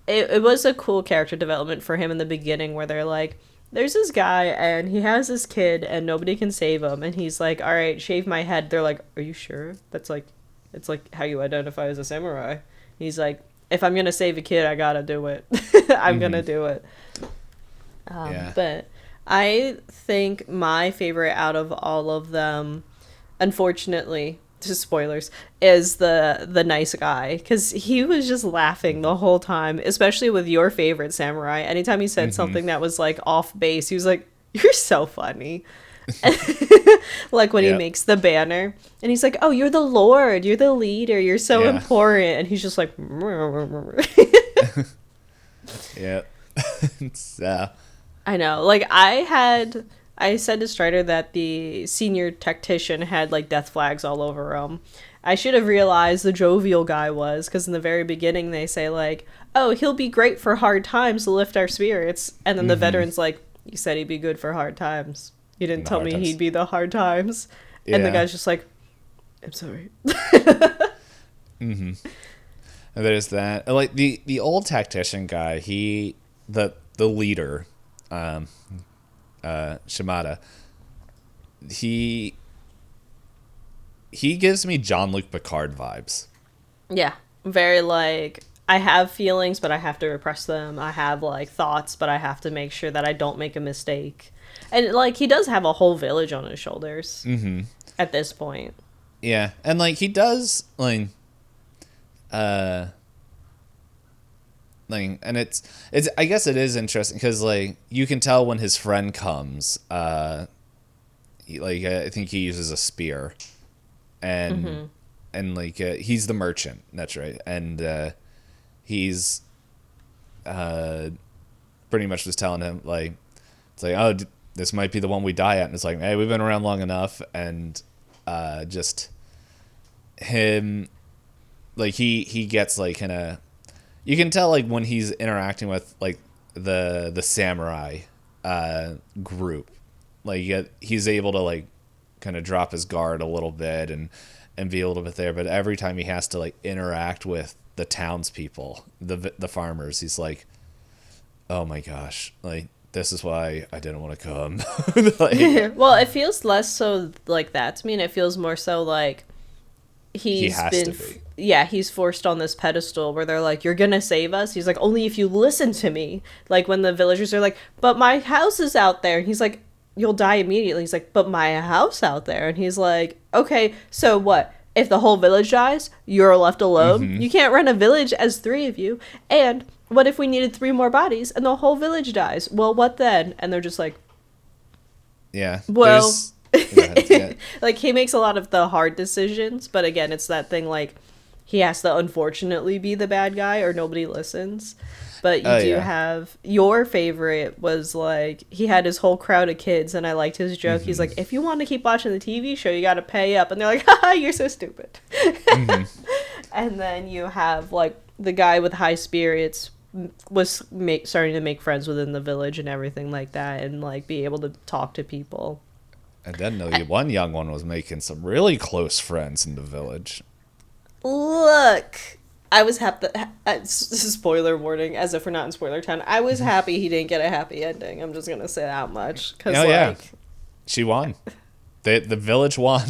it was a cool character development for him in the beginning where they're like, there's this guy and he has this kid and nobody can save him, and he's like, all right, shave my head. They're like, are you sure that's, like, it's like how you identify as a samurai? He's like, if I'm gonna save a kid, I gotta do it. I'm gonna do it. yeah. But I think my favorite out of all of them, unfortunately, just spoilers, is the nice guy, because he was just laughing the whole time, especially with your favorite samurai. Anytime he said something that was, like, off base, he was like, you're so funny. Like when he Yep. makes the banner and he's like, oh, you're the lord, you're the leader, you're so Yeah. important, and he's just like Yeah. It's I know. Like, I said to Strider that the senior tactician had, like, death flags all over him. I should have realized the jovial guy was, because in the very beginning they say, like, oh, he'll be great for hard times to lift our spirits. And then the veteran's like, you said he'd be good for hard times. You didn't in the tell hard me he'd times. be the hard times. And the Yeah. guy's just like, I'm sorry. Mm-hmm. And there's that. Like the old tactician guy, the leader, um, Shimada, he he gives me Jean-Luc Picard vibes. Yeah. Very like, I have feelings, but I have to repress them. I have like thoughts, but I have to make sure that I don't make a mistake. And like, he does have a whole village on his shoulders Mm-hmm. at this point. Yeah, and like he does uh and it's I guess it is interesting because like you can tell when his friend comes. I think he uses a spear, and he's the merchant. That's right, and he's uh pretty much just telling him like it's like oh this might be the one we die at, and it's like hey we've been around long enough, and just him like he gets like kind of you can tell like when he's interacting with like the samurai group like he's able to like kind of drop his guard a little bit and be a little bit there, but every time he has to like interact with the townspeople, the farmers, he's like oh my gosh, like this is why I didn't want to come. Like Well, it feels less so like that to me, and it feels more so like he he's has been to be. yeah, he's forced on this pedestal where they're like, you're gonna save us. He's like, only if you listen to me. Like when the villagers are like, but my house is out there, and he's like, you'll die immediately. He's like, but my house out there, and he's like, okay, so what if the whole village dies? You're left alone. Mm-hmm. You can't run a village as three of you. And what if we needed three more bodies and the whole village dies? Well, what then? And they're just like, Yeah, well, there's yeah. like he makes a lot of the hard decisions, but again, it's that thing like he has to unfortunately be the bad guy or nobody listens. But you Oh do yeah. have your favorite was like he had his whole crowd of kids, and I liked his joke. He's Mm-hmm. like, if you want to keep watching the TV show, you got to pay up, and they're like, haha, you're so stupid. Mm-hmm. And then you have like the guy with high spirits was starting to make friends within the village and everything like that, and like be able to talk to people. And then the one young one was making some really close friends in the village. Look, I was happy. Spoiler warning, as if we're not in spoiler town. I was happy he didn't get a happy ending. I'm just gonna say that much because, Oh yeah, like, she won. The village won.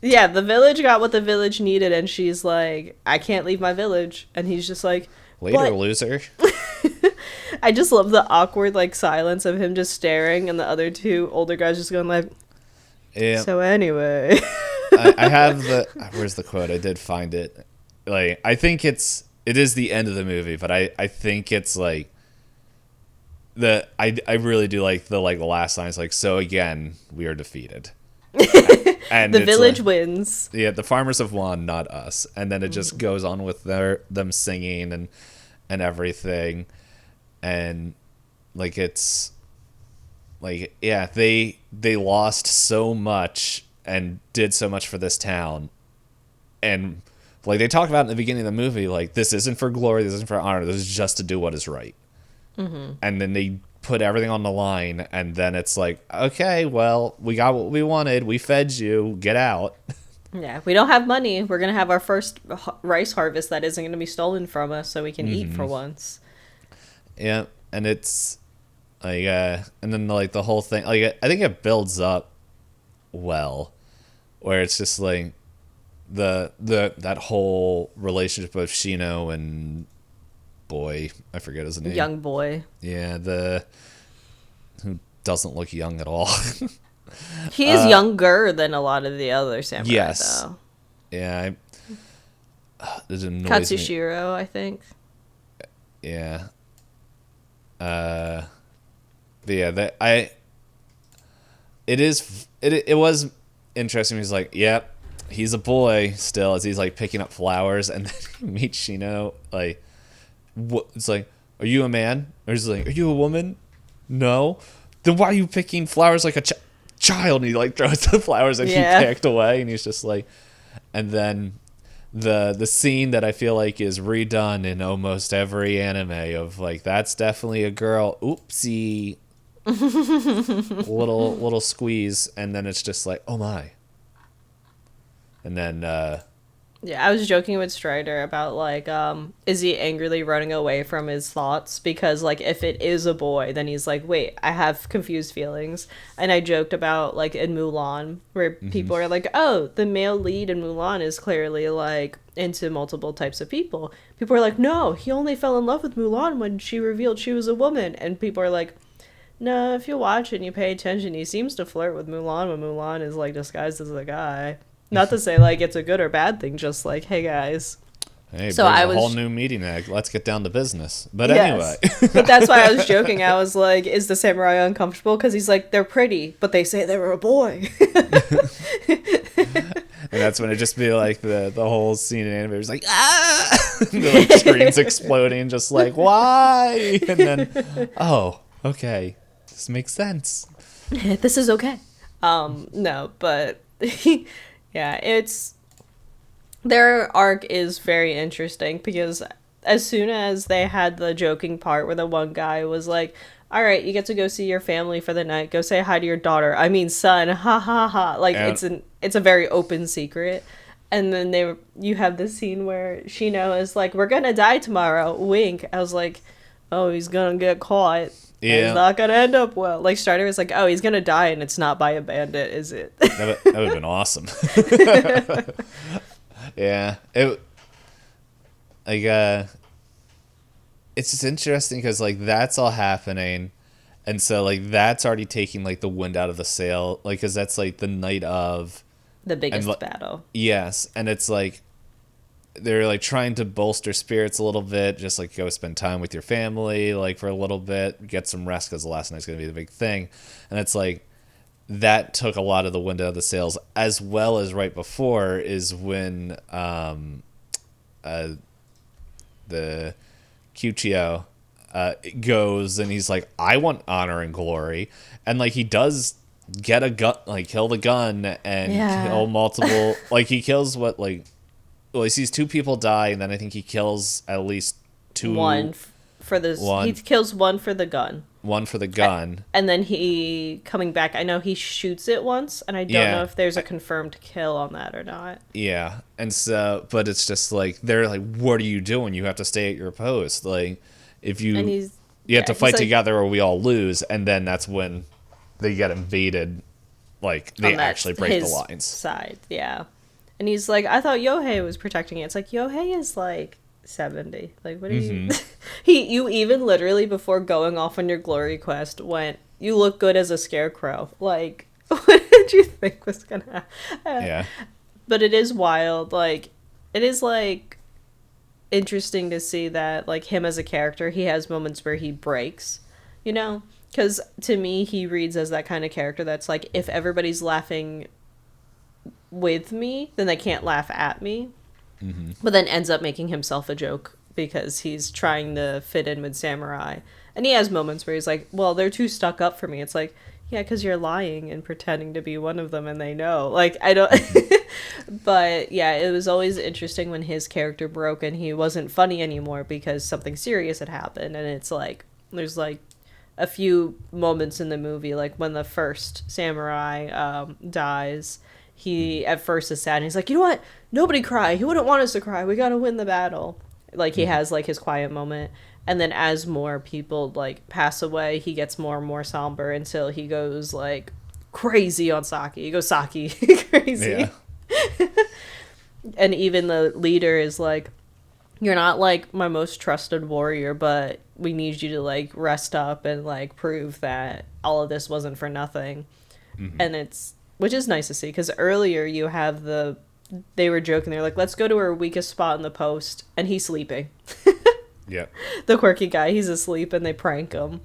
yeah, the village got what the village needed, and she's like, I can't leave my village, and he's just like, Later, what? loser. I just love the awkward like silence of him just staring, and the other two older guys just going like, Yeah, so anyway. I have the where's the quote? I did find it. Like I think it is the end of the movie, but I think it's like I really do like the last line. It's like so again we are defeated. And The it's village like, wins. yeah, the farmers have won, not us. And then it just goes on with them singing and everything, and like it's like yeah they lost so much and did so much for this town, and like they talk about in the beginning of the movie, like this isn't for glory, this isn't for honor, this is just to do what is right. And then they put everything on the line, and then it's like okay well we got what we wanted, we fed you, get out. Yeah, we don't have money. We're gonna have our first rice harvest that isn't gonna be stolen from us, so we can eat for once. Yeah, and it's like and then like the whole thing like I think it builds up well where it's just like the that whole relationship of Shino and boy, I forget his name. Young boy. Yeah, the who doesn't look young at all. He is younger than a lot of the other samurai, Yes. though. Yeah, it annoys me. Katsushiro, I think. Yeah. But yeah, it was interesting. He's like, yep, he's a boy still as he's like picking up flowers, and then he meets Shino. Like, what? It's like, are you a man? Or he's like, are you a woman? No. Then why are you picking flowers like a child? And he like throws the flowers that Yeah. he picked away, and he's just like, and then the scene that I feel like is redone in almost every anime of like that's definitely a girl. Oopsie. Little squeeze, and then it's just like, oh my. And then Yeah, I was joking with Strider about like, is he angrily running away from his thoughts? Because like, if it is a boy, then he's like, wait, I have confused feelings. And I joked about like in Mulan, where mhm. people are like, oh, the male lead in Mulan is clearly like into multiple types of people. People are like, no, he only fell in love with Mulan when she revealed she was a woman. And people are like, no, if you watch it and you pay attention, he seems to flirt with Mulan when Mulan is like disguised as a guy. Not to say like it's a good or bad thing, just like, hey guys. Hey, So there's I a whole was, new meeting egg. Let's get down to business. But anyway. yes. But that's why I was joking. I was like, is the samurai uncomfortable? Because he's like, they're pretty, but they say they were a boy. And that's when it just be like the whole scene in anime is like, ah, the like screens exploding, just like, why? And then, oh, okay, this makes sense. This is okay. No, but yeah, it's their arc is very interesting because as soon as they had the joking part where the one guy was like, all right, you get to go see your family for the night, go say hi to your daughter, I mean son, ha ha ha, like And it's a very open secret. And then you have this scene where Shino is like, we're gonna die tomorrow, wink. I was like, oh, he's gonna get caught, and it's yeah, not gonna end up well. Like Strider was like, oh, he's gonna die and it's not by a bandit, is it? that would have been awesome. Yeah, it like it's just interesting because like that's all happening, and so like that's already taking like the wind out of the sail, like because that's like the night of. The And biggest battle. yes, and it's like they're like trying to bolster spirits a little bit, just like go spend time with your family, like for a little bit, get some rest because the last night's gonna be the big thing, and it's like that took a lot of the wind out of the sails, as well as right before is when uh, the Cuccio goes and he's like, I want honor and glory, and like he does get a gun, like kill the gun and Yeah. kill multiple, like he kills what like, well he sees two people die and then I think he kills at least One two, for the he one kills one for the gun. one for the A- gun. And then he coming back, I know he shoots it once and I don't know Yeah, if there's a confirmed kill on that or not. yeah, and so but it's just like they're like, what are you doing? You have to stay at your post, like if And you he's you have yeah, to he's fight like together or we all lose, and then that's when they get invaded, like they on that actually break the his lines. side, yeah. And he's like, I thought Yohei was protecting it. It's like Yohei is like 70. Like what are you Hmm. you even literally before going off on your glory quest went, you look good as a scarecrow. Like what did you think was gonna happen? Yeah. But it is wild. Like it is like interesting to see that like him as a character, he has moments where he breaks, you know? Because to me, he reads as that kind of character that's like, if everybody's laughing with me, then they can't laugh at me. Hmm. But then ends up making himself a joke because he's trying to fit in with Samurai. And he has moments where he's like, well, they're too stuck up for me. It's like, yeah, because you're lying and pretending to be one of them and they know. Like, I don't. But yeah, it was always interesting when his character broke and he wasn't funny anymore because something serious had happened. And it's like, there's like a few moments in the movie, like when the first samurai dies. He at first is sad and he's like, you know what? Nobody cry. He wouldn't want us to cry. We gotta win the battle. Like he has like his quiet moment. And then as more people like pass away, he gets more and more somber until he goes like crazy on Saki. He goes Saki crazy. Yeah. And even the leader is like, you're not like my most trusted warrior, but we need you to like rest up and like prove that all of this wasn't for nothing. Hmm. And it's which is nice to see because earlier you have they were joking, they're like, let's go to our weakest spot in the post, and he's sleeping. Yep. The quirky guy, he's asleep and they prank him.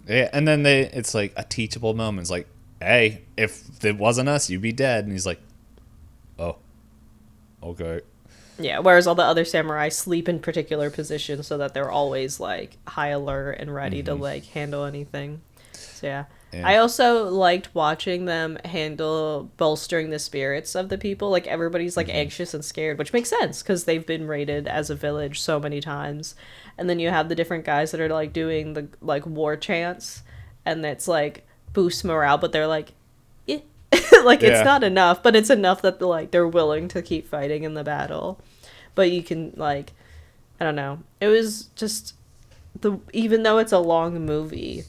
Yeah, and then it's like a teachable moment. It's like, hey, if it wasn't us, you'd be dead. And he's like, oh, okay. Yeah, whereas all the other samurai sleep in particular positions so that they're always like high alert and ready to Hmm. like handle anything. So yeah. Yeah. I also liked watching them handle bolstering the spirits of the people. Like everybody's like Hmm. anxious and scared, which makes sense because they've been raided as a village so many times. And then you have the different guys that are like doing the like war chants, and it's like boosts morale, but they're like, eh. Like it's Yeah. not enough, but it's enough that like they're willing to keep fighting in the battle. But you can like, I don't know. It was just the even though it's a long movie,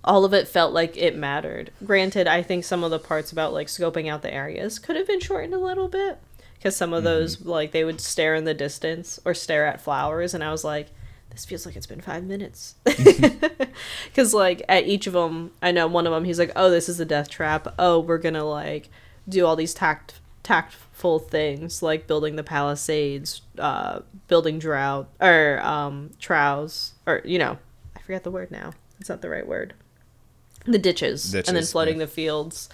all of it felt like it mattered. Granted, I think some of the parts about like scoping out the areas could have been shortened a little bit because some of Hmm. those like they would stare in the distance or stare at flowers, and I was like, this feels like it's been 5 minutes. Because like at each of them, I know one of them he's like, oh, this is a death trap. Oh, we're gonna like do all these tactful things like building the palisades, building drought or troughs, or I forget the word now. It's not the right word, the ditches, and then Ditches. Yeah. flooding the fields.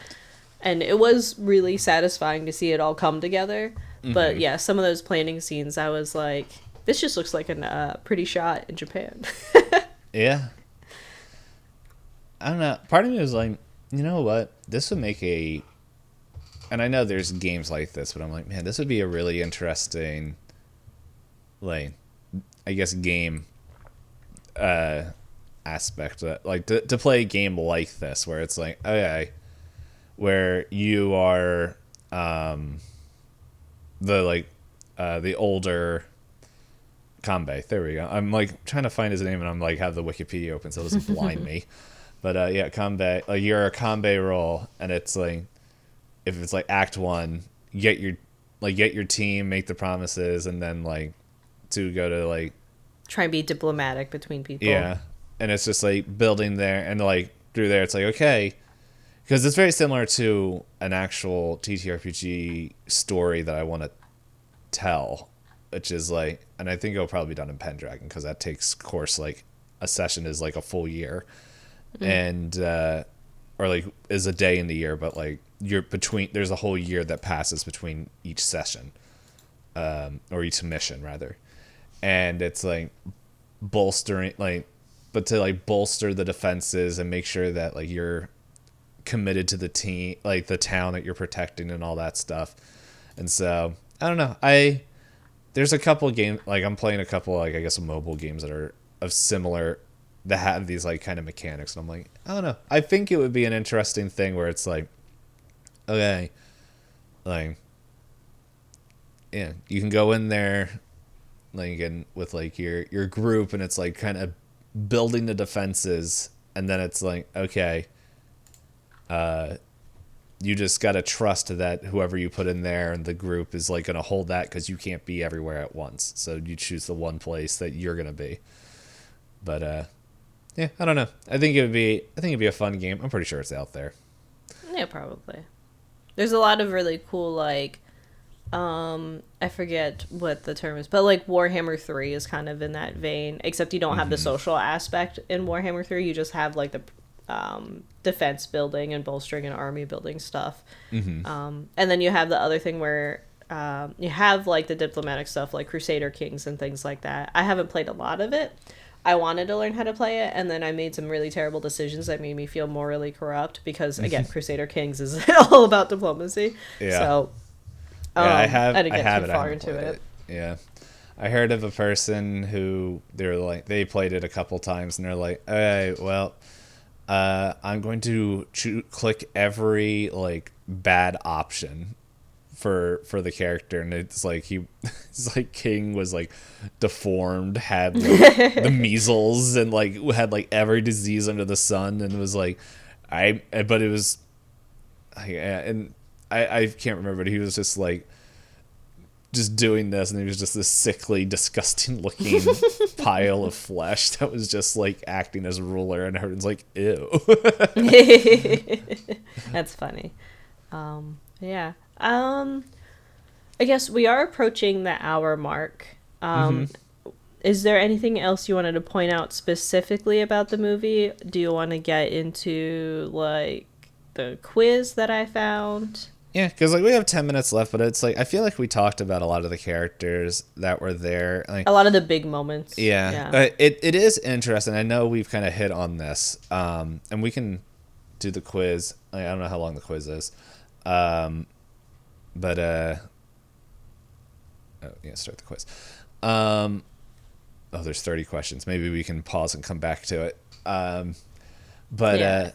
And it was really satisfying to see it all come together. But Hmm. yeah, some of those planning scenes, I was like, this just looks like a pretty shot in Japan. Yeah. I don't know. Part of me was like, you know what? This would make a. And I know there's games like this, but I'm like, man, this would be a really interesting, like, I guess, game uh, aspect. Like, to play a game like this, where it's like, okay, where you are the, like, the older Kanbei. There we go. I'm like trying to find his name, and I'm like have the Wikipedia open so it doesn't blind me. But yeah, Kanbei. Like you're a Kanbei role, and it's like if it's like Act One, get your team, make the promises, and then like to go to like Try and be diplomatic between people. yeah, and it's just like building there, and like through there, it's like okay, because it's very similar to an actual TTRPG story that I want to tell, which is like, and I think it'll probably be done in Pendragon because that takes course like a session is like a full year, and or like is a day in the year, but like you're between there's a whole year that passes between each session, or each mission rather, and it's like bolstering like, but to like bolster the defenses and make sure that like you're committed to the team, like the town that you're protecting and all that stuff, and so I don't know, there's a couple of games like I'm playing a couple like I guess mobile games that are of similar that have these like kind of mechanics, and I'm like I don't know, I think it would be an interesting thing where it's like okay, like yeah, you can go in there like and with like your group, and it's like kind of building the defenses, and then it's like okay, you just got to trust that whoever you put in there and the group is like going to hold that because you can't be everywhere at once. So you choose the one place that you're going to be. But yeah, I don't know. I think it'd be a fun game. I'm pretty sure it's out there. Yeah, probably. There's a lot of really cool like I forget what the term is, but like Warhammer 3 is kind of in that vein, except you don't have the Hmm. social aspect in Warhammer 3. You just have like the defense building and bolstering and army building stuff. Hmm. And then you have the other thing where you have like the diplomatic stuff like Crusader Kings and things like that. I haven't played a lot of it. I wanted to learn how to play it, and then I made some really terrible decisions that made me feel morally corrupt because, again, Crusader Kings is all about diplomacy. Yeah. So Yeah, I didn't I get have too it. I far haven't into played it. it. Yeah. I heard of a person who they're like they played it a couple times and they're like, "Okay, well, I'm going to click every like bad option for the character," and it's like it's like King was like deformed, had like the measles, and like had like every disease under the sun, and it was like but it was and I can't remember, but he was just like just doing this, and he was just this sickly, disgusting looking pile of flesh that was just like acting as ruler, and everyone's like, ew. That's funny. Yeah. I guess we are approaching the hour mark. Hmm. Is there anything else you wanted to point out specifically about the movie? Do you want to get into like the quiz that I found? Yeah, because like we have 10 minutes left, but it's like I feel like we talked about a lot of the characters that were there. Like, A lot of the big moments. yeah, Yeah. it is interesting. I know we've kind of hit on this, and we can do the quiz. I don't know how long the quiz is. But oh yeah, start the quiz. There's 30 questions. Maybe we can pause and come back to it. But Yeah.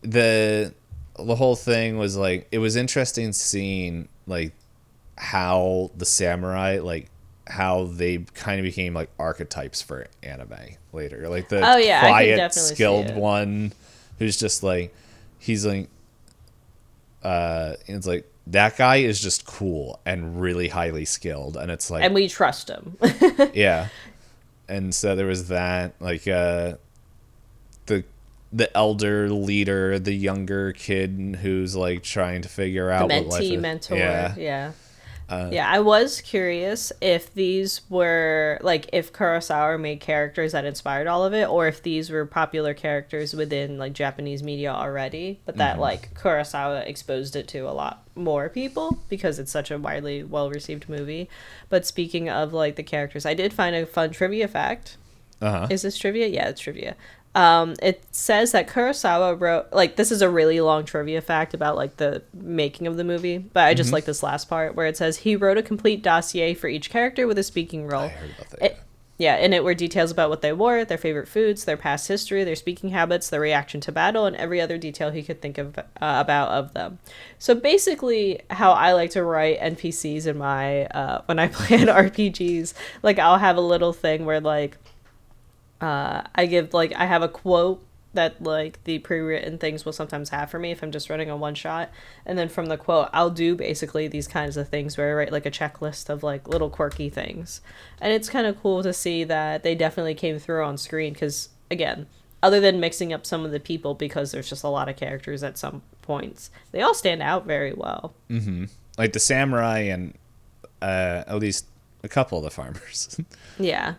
The whole thing was like, it was interesting seeing like how the samurai, like how they kind of became like archetypes for anime later. Like the Oh yeah, I can quiet, definitely see skilled it. one who's just like, he's like, it's like that guy is just cool and really highly skilled, and it's like, And we trust him. yeah. And so there was that, like, the elder leader, the younger kid who's like trying to figure The out what life mentee is. mentor. Yeah. Yeah. Yeah, I was curious if these were like if Kurosawa made characters that inspired all of it, or if these were popular characters within like Japanese media already, but that like Kurosawa exposed it to a lot more people because it's such a widely well received movie. But speaking of like the characters, I did find a fun trivia fact. Uh-huh. Is this trivia? Yeah, it's trivia. It says that Kurosawa wrote, like, this is a really long trivia fact about, like, the making of the movie, but I just like this last part where it says he wrote a complete dossier for each character with a speaking I role. heard about that. It, yeah, in it were details about what they wore, their favorite foods, their past history, their speaking habits, their reaction to battle, and every other detail he could think of about of them. So basically, how I like to write NPCs in my when I play in RPGs, like I'll have a little thing where like I give like I have a quote that like the pre-written things will sometimes have for me if I'm just running a one shot, and then from the quote I'll do basically these kinds of things where I write like a checklist of like little quirky things, and it's kind of cool to see that they definitely came through on screen because again, other than mixing up some of the people because there's just a lot of characters at some points, they all stand out very well. Like the samurai and at least a couple of the farmers. Yeah.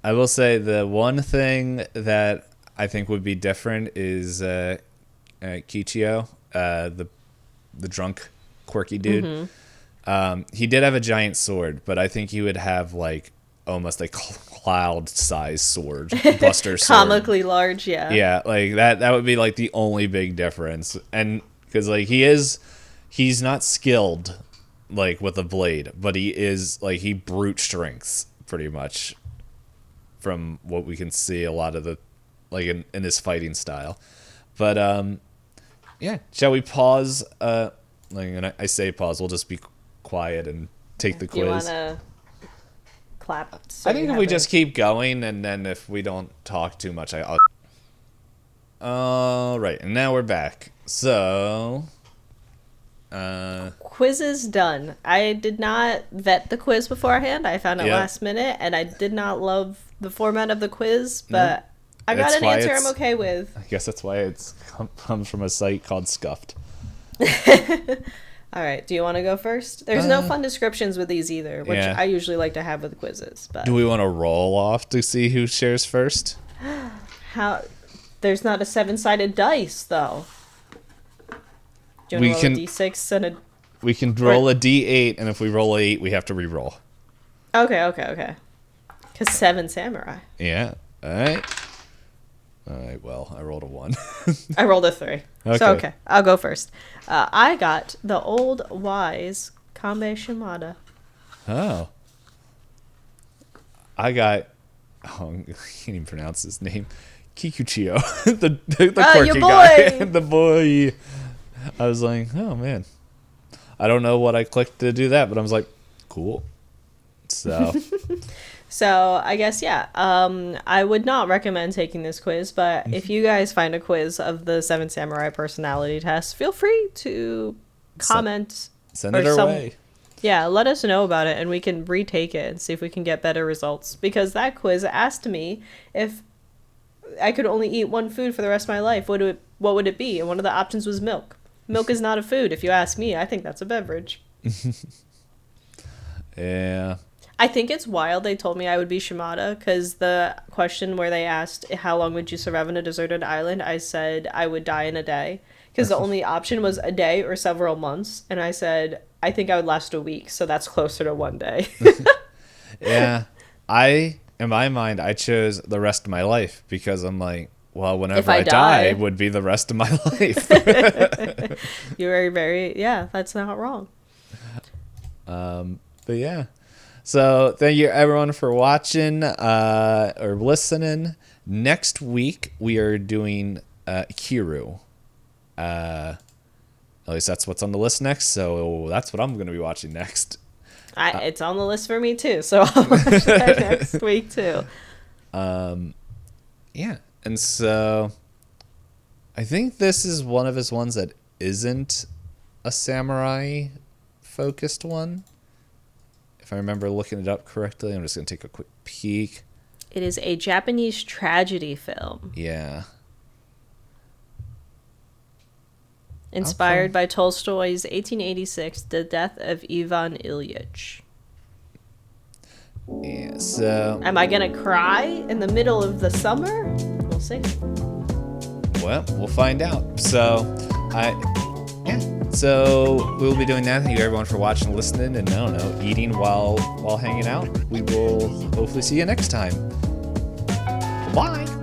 I will say the one thing that I think would be different is Kichio, the drunk, quirky dude. He did have a giant sword, but I think he would have like almost a cloud-sized sword, Buster sword. Comically large, yeah. Yeah, like that. That would be like the only big difference, and because like he's not skilled like with a blade, but he is like he brute strengths pretty much from what we can see a lot of the like in his fighting style. But yeah, shall we pause? Like, and I say pause, we'll just be quiet and take the Do you want quiz. to clap? So I think you if we have just keep going, and then if we don't talk too much, I'll. All right, and now we're back. So, Quiz is done. I did not vet the quiz beforehand. I found it Yeah. last minute, and I did not love the format of the quiz, but I got That's an why answer I'm it's- okay with. I guess that's why it's comes from a site called Scuffed. All right, do you want to go first? There's no fun descriptions with these either, which yeah. I usually like to have with quizzes. But Do we want to roll off to see who shares first? how? There's not a seven-sided dice though. Do you We want to roll can- a d6 and a? We can roll a d8, and if we roll a 8, we have to re-roll. Okay. Because seven samurai. Yeah. All right. All right. Well, I rolled a 1. I rolled a 3. Okay. So, okay. I'll go first. I got the old wise Kambe Shimada. Oh. I got. Oh, I can't even pronounce his name. Kikuchio, the Oh, your quirky guy, boy! the boy. I was like, oh man, I don't know what I clicked to do that, but I was like, cool. So So, I guess, yeah. I would not recommend taking this quiz, but if you guys find a quiz of the Seven Samurai personality test, feel free to comment. send or it our some- way. Yeah, let us know about it and we can retake it and see if we can get better results. Because that quiz asked me if I could only eat one food for the rest of my life, what would it be? And one of the options was milk. Milk is not a food, if you ask me. I think that's a beverage. Yeah. I think it's wild they told me I would be Shimada, because the question where they asked how long would you survive on a deserted island, I said I would die in a day. Because the only option was a day or several months. And I said, I think I would last a week, so that's closer to one day. Yeah. In my mind, I chose the rest of my life because I'm like, Well, If whenever I I die die, would be the rest of my life. you are yeah, that's not wrong. But yeah. So thank you everyone for watching or listening. Next week we are doing Kiru. At least that's what's on the list next. So that's what I'm going to be watching next. It's on the list for me too, so I'll watch that next week too. Yeah. And so I think this is one of his ones that isn't a samurai focused one. If I remember looking it up correctly, I'm just going to take a quick peek. It is a Japanese tragedy film. Yeah. Inspired by Tolstoy's 1886 The Death of Ivan Ilyich. Yeah, so... Am I going to cry in the middle of the summer? We'll see. Well, we'll find out. So, so we'll be doing that. Thank you everyone for watching and listening, and I don't know, eating while hanging out. We will hopefully see you next time. Bye.